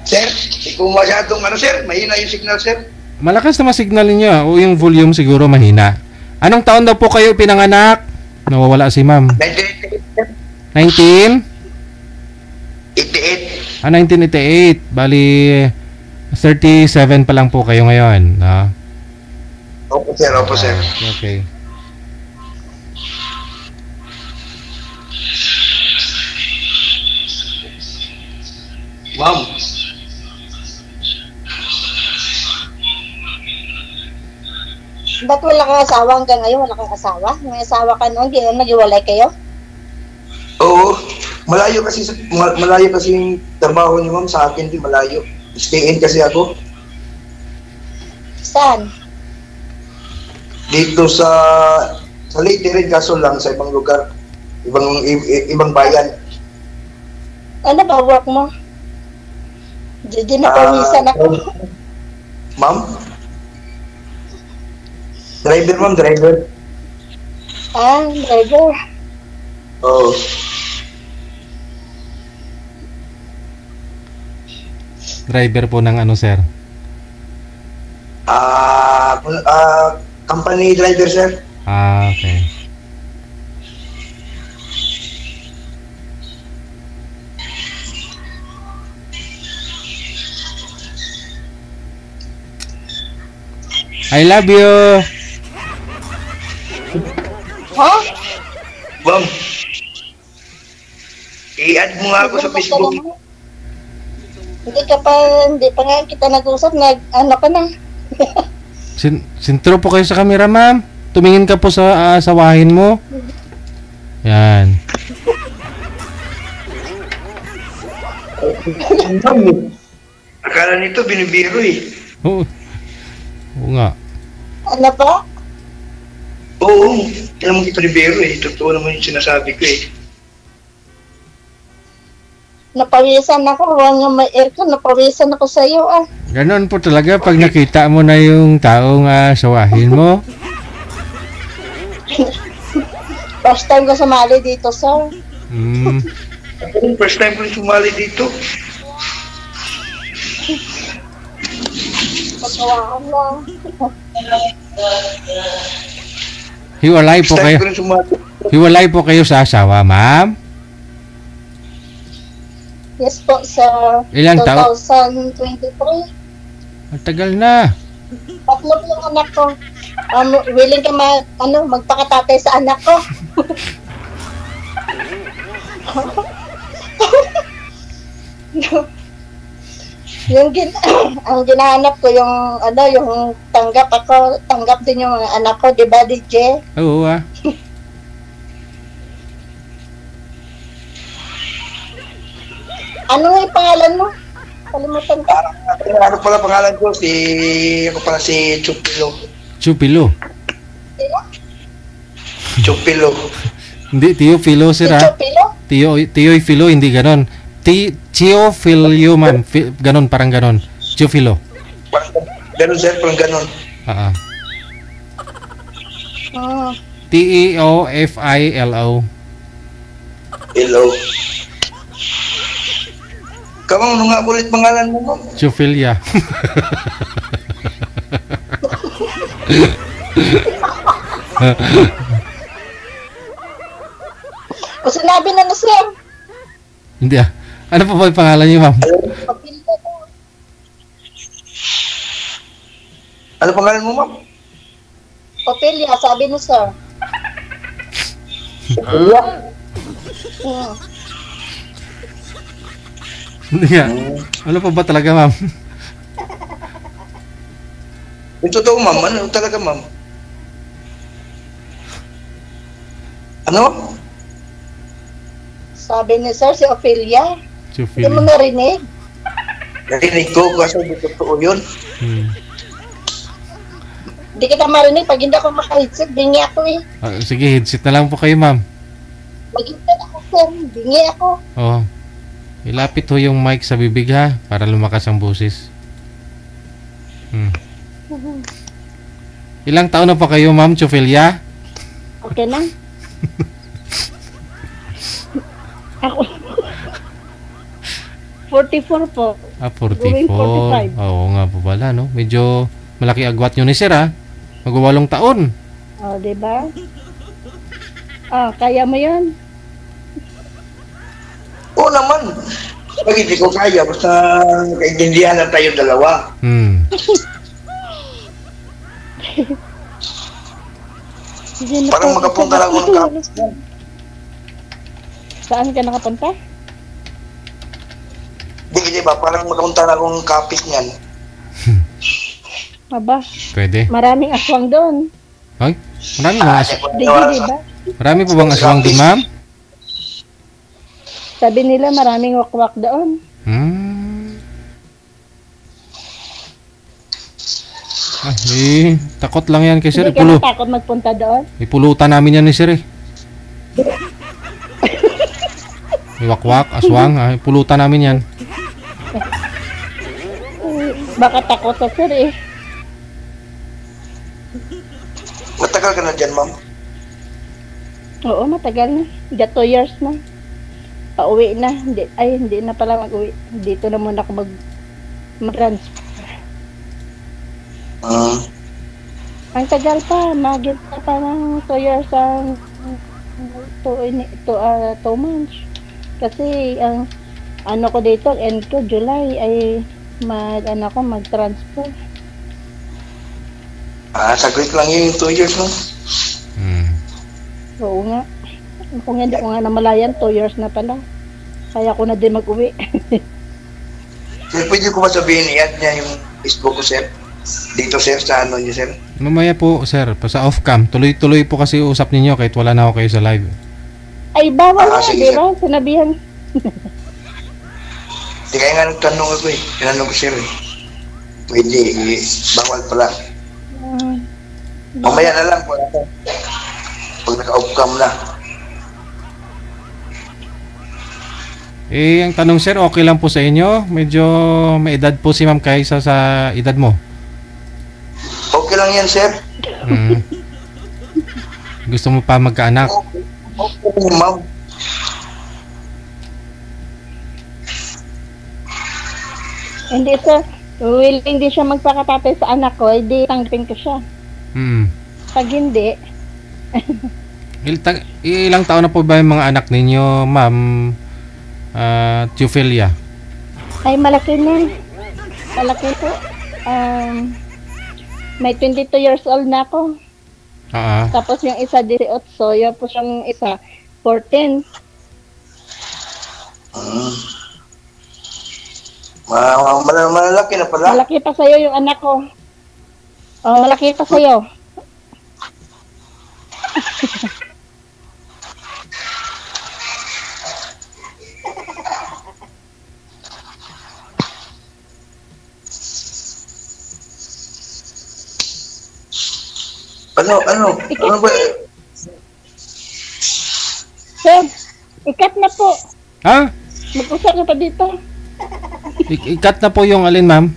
Sir, kung masyadong sir, mahina yung signal, sir. Malakas naman signal niyo, o yung volume siguro mahina. Anong taon daw po kayo ipinanganak? Nawawala si ma'am. 1988. 1988. Bali, 37 pa lang po kayo ngayon. Opo, sir. Opo, sir. Okay. Ma'am. Ba't wala kang asawa hanggang ngayon? Wala kang asawa? May asawa ka noon, nag-iwalay kayo? Oo. Malayo kasi yung trabaho niyo, ma'am, sa akin din malayo. Stay in kasi ako. Saan? Dito sa Leyte rin, kaso lang sa ibang lugar. Ibang bayan. Ano ba work mo? Di napawisan ako. Ma'am? Driver, ma'am, driver. Driver. Oo. Driver po ng ano, sir? Company driver, sir. Okay. I love you. Ha? Ma'am, i-add mo nga ako sa Facebook. Hindi pa nga kita nag-usap, ano ka na. Sintro po kayo sa camera, ma'am. Tumingin ka po sa asawahin mo. Yan. Akala nito binibiro eh. Oo nga. Ano pa? Oo, alam mo kita binibiro eh. Totoo naman yung sinasabi ko eh. Napawisan ako, huwag may aircon, napawisan ako sa iyo Ganon po talaga pag nakita mo na yung taong sawahin mo. First time ko sumali dito, sir. First time ko sumali dito. Pagkawaan lang. Hiwalay po kayo sa asawa, ma'am? Yes po, sir. Ilang taon? 2023. Ang tagal na. Tatlo po yung anak ko. Willing ka magpakatatay sa anak ko. Ang ginahanap ko yung tanggap din yung mga anak ko, di ba, DJ? Oo Ano nga yung pangalan mo? Kalimutan ko. Ano pala pangalan ko? Ako pala si Chupilo. Chupilo? Chupilo. Hindi, Teofilo, sir, ha? Teofilo, hindi ganon. Teofilo man. Ganon, parang ganon. Teofilo. Ganon, sir, parang ganon. Teofilo. Hello. Kamang, ano nga ulit pangalan mo, ma'am? Teofilia. O sinabi na sir. Hindi Ano pa ba yung pangalan niyo, ma'am? Ano pangalan mo, ma'am? Opelia, sabi ni sir. Hindi nga. Ano pa ba talaga, ma'am? Yung totoo, ma'am. Ano talaga, ma'am? Ano? Sabi ni Sir, si Ophelia. Si Hindi mo Ophelia. narinig? Narinig ko kasi hindi totoo yun. Hindi kita marinig. Pag hindi ako maka-headset, bingi ako eh. Sige, headset na lang po kayo, ma'am. Mag-headset ako, Sir. Bingi ako. Oh. Ilapit ho yung mic sa bibig ha, para lumakas ang boses. Ilang taon na pa kayo, Ma'am Chofelia? Okay na? Ako. 44 po. 44. Going 45. Oo nga po pala, no? Medyo malaki agwat nyo ni Sir, ha? Mag-8 taon. Oh, diba? Kaya mo yan? Oo naman. Pag hindi ko kaya, basta kaintindihan na tayong dalawa. Parang makapunta lang ako ng kapis niyan. Saan ka nakapunta? Di ba? Parang makapunta lang akong kapis niyan. Aba, Pwede. maraming aswang doon. Ay, marami bang aswang? Diba? Marami po bang aswang doon, Ma'am? Sabi nila maraming wakwak doon. Takot lang yan kay Sir. Hindi ka natakot magpunta doon? Ipulutan namin yan ni Sir, eh. Wakwak, aswang, pulutan namin yan. Baka takot sa Sir eh. Matagal ka na dyan, ma'am? Oo, matagal na. 2 years na. Pauwi na. Hindi na pala mag-uwi. Dito na muna ako mag-transfer. Ang tagal pa. Magit na pa ng 2 years ang 2 months. Kasi ang ano ko dito, end ko, July, ay mag-transfer. Saglit lang yun yung 2 years, no? Oo nga. Kung hindi ko nga namalayan, 2 years na pala. Kaya ko na din mag-uwi. Sir, pwede ko ba sabihin, i-add niya yung Facebook ko, sir? Dito, sir, sa ano niyo, sir? Mamaya po, Sir, sa off-cam. Tuloy-tuloy po kasi usap ninyo kahit wala na ako kayo sa live. Ay, bawal na, di ba? Sinabihan. Di kaya nga nagtanong ako eh. Tinanong ko, sir eh. Pwede, bawal pala. Mamaya na lang po. Pag naka-off-cam na. Ang tanong, Sir, okay lang po sa inyo? Medyo may edad po si Ma'am kaysa sa edad mo. Okay lang yan, sir. Gusto mo pa magkaanak? Okay, ma'am. Hindi, sir. Willing din siya magpakatatay sa anak ko, hindi tanggapin ko siya. Pag hindi. Ilang taon na po ba yung mga anak ninyo, Ma'am Chofelia? Ay, malaki na. Malaki po. May 22 years old na ako. Tapos yung isa 18, yung po siyang isa 14. Malaki na pala. Malaki pa sa'yo yung anak ko. Oh, malaki pa sa'yo. Ano ba? Sir, ikat na po. Ha? Mag-usap na pa dito. Ikat na po yung alin, Ma'am?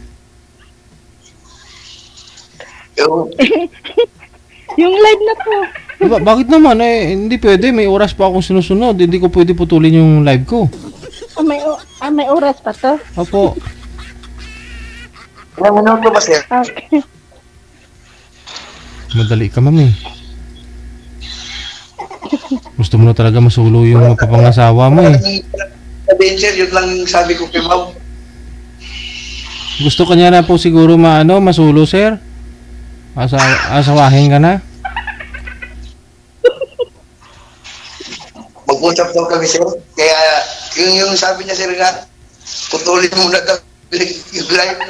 Yung live na po. Bakit naman? Hindi pwede. May oras pa akong sinusunod. Hindi ko pwede putulin yung live ko. May oras pa to? Opo. Ilang minuto ba, sir? Okay. Madali ka, Ma'am, eh. Gusto mo na talaga masulo yung mapapangasawa mo, eh. Sabihin, sir, yun lang sabi ko kay ma'am. Gusto ka niya na po siguro masulo, sir? Asawahin ka na? Mag-usap daw kami, sir. Kaya yung sabi niya, sir, nga, putulin mo na daw yung live.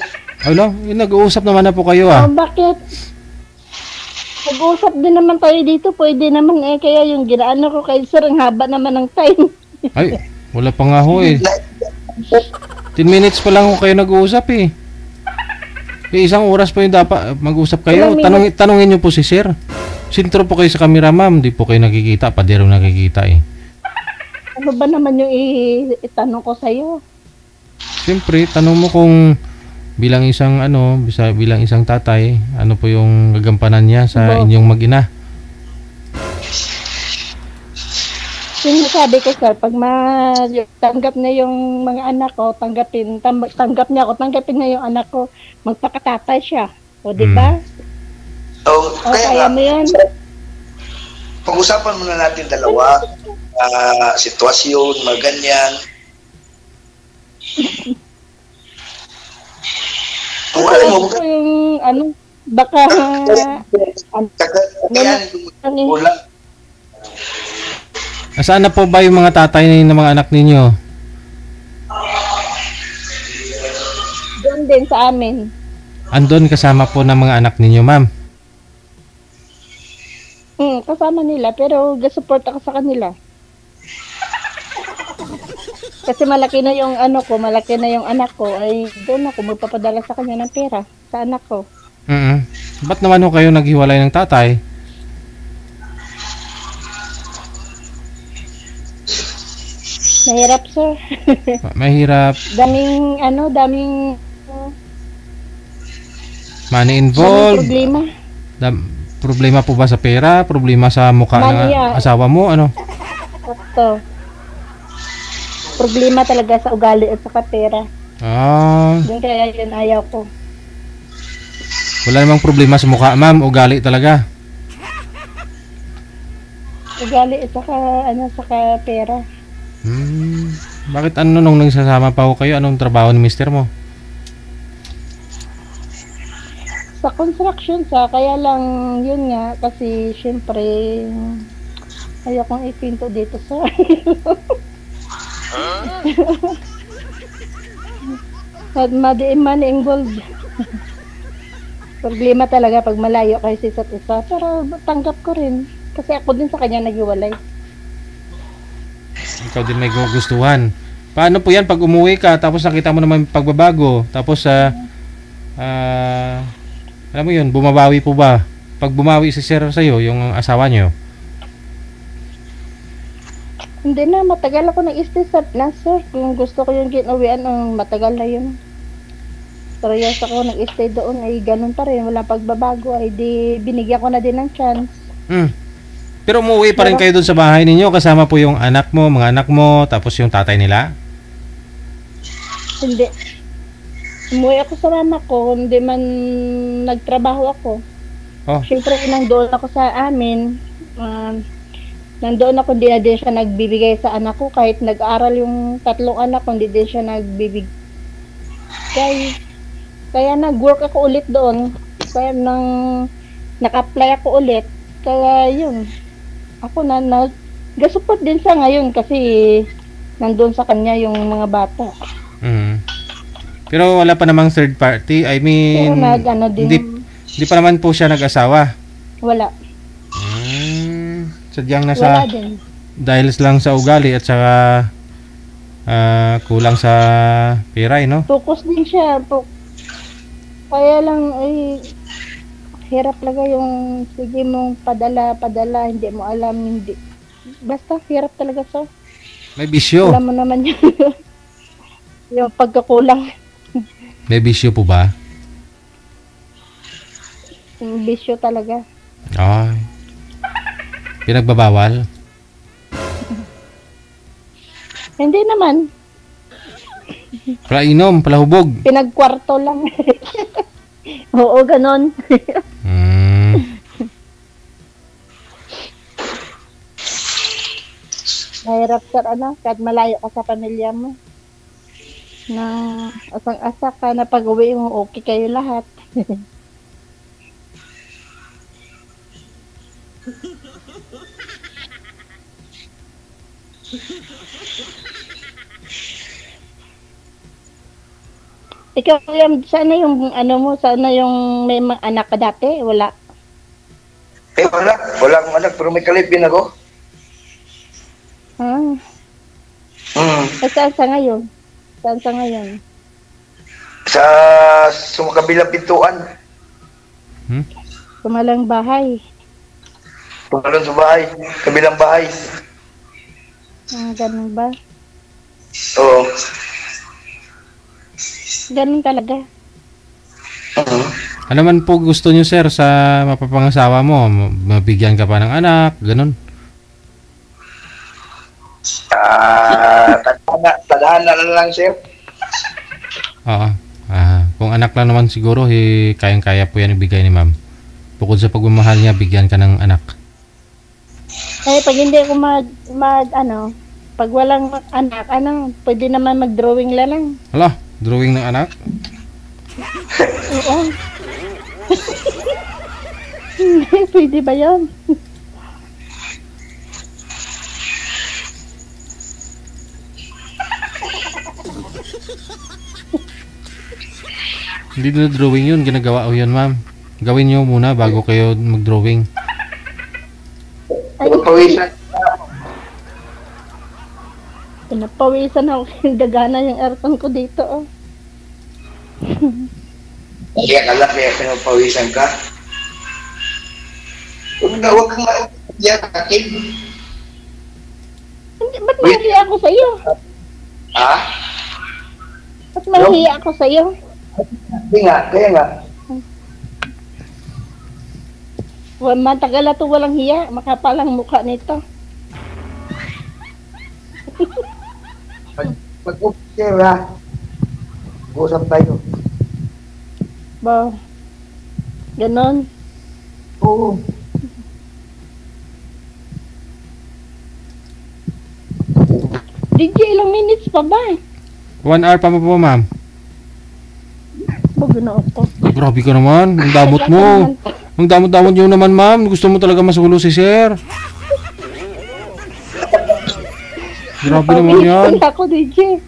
Ano? Nag-uusap naman na po kayo Bakit? Nag-uusap din naman tayo dito. Pwede naman kaya yung ginaano ko kay sir, ang haba naman ng time. Ay, wala pa nga ho 10 minutes pa lang ho kayo nag-uusap isang oras pa yung dapat mag-usap kayo. Tanungin niyo po si sir. Sintro po kayo sa camera, ma'am. Di po kayo nakikita. Padero nakikita Ano ba naman yung itanong ko sa'yo? Siyempre, tanong mo kung bilang isang bilang isang tatay, ano po yung gagampanan niya sa inyong mag-ina? Sinasabi ko sir, pag tanggap na yung mga anak ko, tanggap niya ako, tanggapin na yung anak ko, magpakatatay siya. O di ba? Kaya mo yan. Pag-usapan muna natin dalawa, sitwasyon, mga ganyan. Kung alam mo, yung baka Nasaan na po ba yung mga tatay ng mga anak ninyo? Doon din sa amin. Andun kasama po ng mga anak ninyo, ma'am? Kasama nila, pero support ako sa kanila. Kasi malaki na yung malaki na yung anak ko, ay doon ako magpapadala sa kanya ng pera sa anak ko. Ba't naman ho kayo naghiwalay ng tatay? Mahirap, sir. Mahirap. Daming money involved. Problema. Problema po ba sa pera? Problema sa mukha ng asawa mo? Ano? Ito. Problema talaga sa ugali at sa pera. Doon kaya yun ayaw ko. Wala namang problema sa mukha, ma'am. Ugali talaga. Ugali at saka pera. Bakit nung nagsasama pa ho kayo? Anong trabaho ni mister mo? Sa construction kaya lang yun nga kasi syempre ayaw kong ipinto dito sa money involved. Problema talaga pag malayo kayo sa isa't isa, pero tanggap ko rin kasi ako din sa kanya naghiwalay. Ikaw din may gugustuhan. Paano po yan pag umuwi ka tapos nakita mo naman pagbabago tapos alam mo yun, bumabawi po ba? Pag bumawi si sir sa'yo, yung asawa nyo? Hindi na, matagal ako nag-stay sa sir. Kung gusto ko yung ginawian, matagal na yun. Pero yes ako nag-stay doon, ay ganun pa rin. Walang pagbabago, ay di binigyan ko na din ng chance. Pero umuwi pa rin kayo doon sa bahay ninyo, kasama po yung anak mo, mga anak mo, tapos yung tatay nila? Hindi. Umuwi ako sa mama ko, hindi man nagtrabaho ako. Siyempre, nandoon ako sa amin. Nandoon ako, hindi na din siya nagbibigay sa anak ko. Kahit nag-aaral yung 3 anak ko, hindi din siya nagbibigay. Kaya nag-work ako ulit doon. Kaya naka-apply ako ulit. Kaya yun. Ako nag-support din siya ngayon kasi nandoon sa kanya yung mga bata. Pero wala pa namang third party. I mean, hindi pa naman po siya nag-asawa. Wala. Sadyang nasa dahil lang sa ugali at saka kulang sa pera, no? Focus din siya. Kaya lang hirap talaga yung sige mong padala, hindi mo alam, hindi. Basta hirap talaga sa. May bisyo. Alam mo naman yun. Yung pagkakulang. May bisyo po ba? Yung bisyo talaga. Ay. Pinagbabawal? Hindi naman. Palainom, palahubog. Pinagkwarto lang. Oo, ganon. Mahirap sir, kahit malayo ka sa pamilya mo. Na asang-asa ka na pag-uwi mo, okay kayo lahat. Ikaw, sana yung ano mo, sana yung may mga anak ka dati, wala. Wala akong anak, pero may kalipin ako. Saan sa ngayon? Sa kabilang pintuan. Kumalang bahay. Pumalon sa bahay, kabilang bahay. Ganun ba? Oo. Ganun talaga. Ano man po gusto niyo, sir, sa mapapangasawa mo? Mabigyan ka pa ng anak, ganun? Tadhana na lang, sir. Oo. Kung anak lang naman siguro, kayang-kaya po yan ibigay ni ma'am. Bukod sa pagmamahal niya, bigyan ka ng anak. Pag hindi ako pag walang anak, pwede naman mag-drawing lang. Hala, drawing ng anak? Oo. Pwede ba yun? Hindi na drawing yun, ginagawa ko yun, ma'am. Gawin nyo muna bago kayo mag-drawing. Pinapawisan ako, dagana yung aircon ko dito. Kaya pinapawisan ka. Huwag kang yakin. Ba't mahiya ako sa'yo? Ba't mahiya ako sa'yo? Kaya nga. Matagal na ito walang hiya. Makapalang mukha nito. Pag-upsir ha. Usap tayo. Ba? Ganon? Oo. DJ, ilang minutes pa ba? 1 hour pa mo po, ma'am. Ganoon to. Grabe ka naman. Ang damot mo. Ang damot-damot nyo naman, ma'am. Gusto mo talaga masulo si sir. Grabe naman yan. Ako, DJ.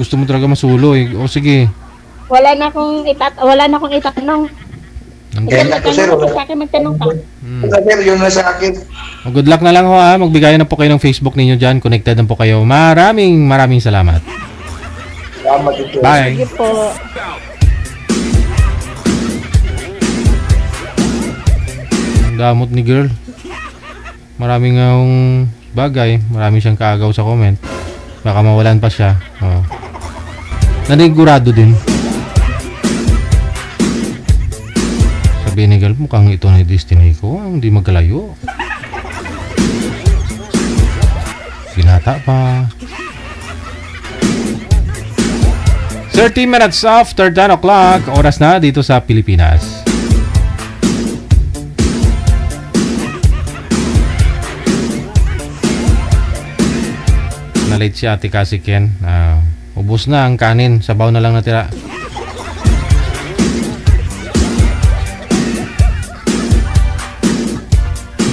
Gusto mo talaga masulo eh. O sige. Wala na akong itatanong. Kaya na to, sir. Sa akin magtanong ka. Sir, yun na sa akin. Good luck na lang ho, ha. Magbigay na po kayo ng Facebook ninyo dyan. Connected na po kayo. Maraming salamat. Bye. Sige po. Ang damot ni girl. Maraming bagay. Marami siyang kaagaw sa comment. Baka mawalan pa siya. Nanigurado din. Sabi ni girl, mukhang ito na yung destiny ko. Hindi magkalayo. Binata pa. 30 minutes after 10 o'clock, oras na dito sa Pilipinas. Na-late si Ate Cassie Ken. Ubus na ang kanin, sabaw na lang natira.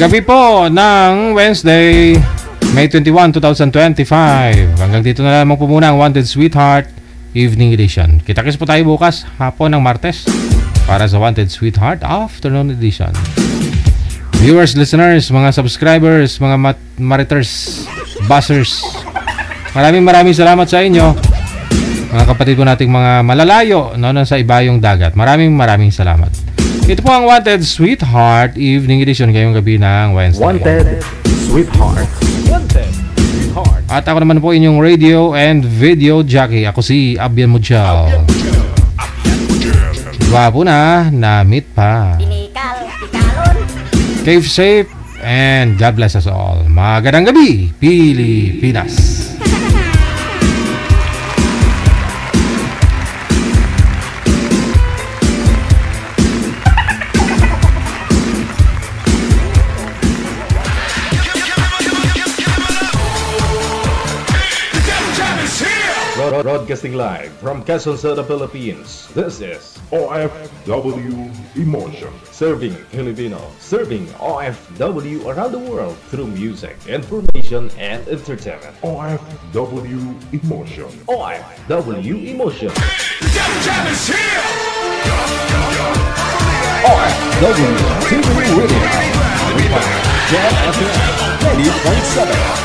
Gabi po ng Wednesday, May 21, 2025. Hanggang dito na lamang po muna ang Wanted Sweetheart Evening Edition. Kita-kits po tayo bukas hapon ng Martes para sa Wanted Sweetheart Afternoon Edition. Viewers, listeners, mga subscribers, mga mariters, buzzers, maraming salamat sa inyo. Mga kapatid po nating mga malalayo nasa ibayong dagat. Maraming salamat. Ito po ang Wanted Sweetheart Evening Edition ngayong gabi ng Wednesday. Wanted Sweetheart. At ako naman po inyong radio and video jockey. Ako si Abian Mujal. Gwapo na, na-meet pa. Keep safe and God bless us all. Magandang gabi, Pilipinas. broadcasting live from Quezon City, Philippines. This is OFW Emotion. Serving Filipino, serving OFW around the world through music, information, and entertainment. OFW Emotion. OFW Emotion. Jam is here! OFW TV Radio. Jam FM 90.7.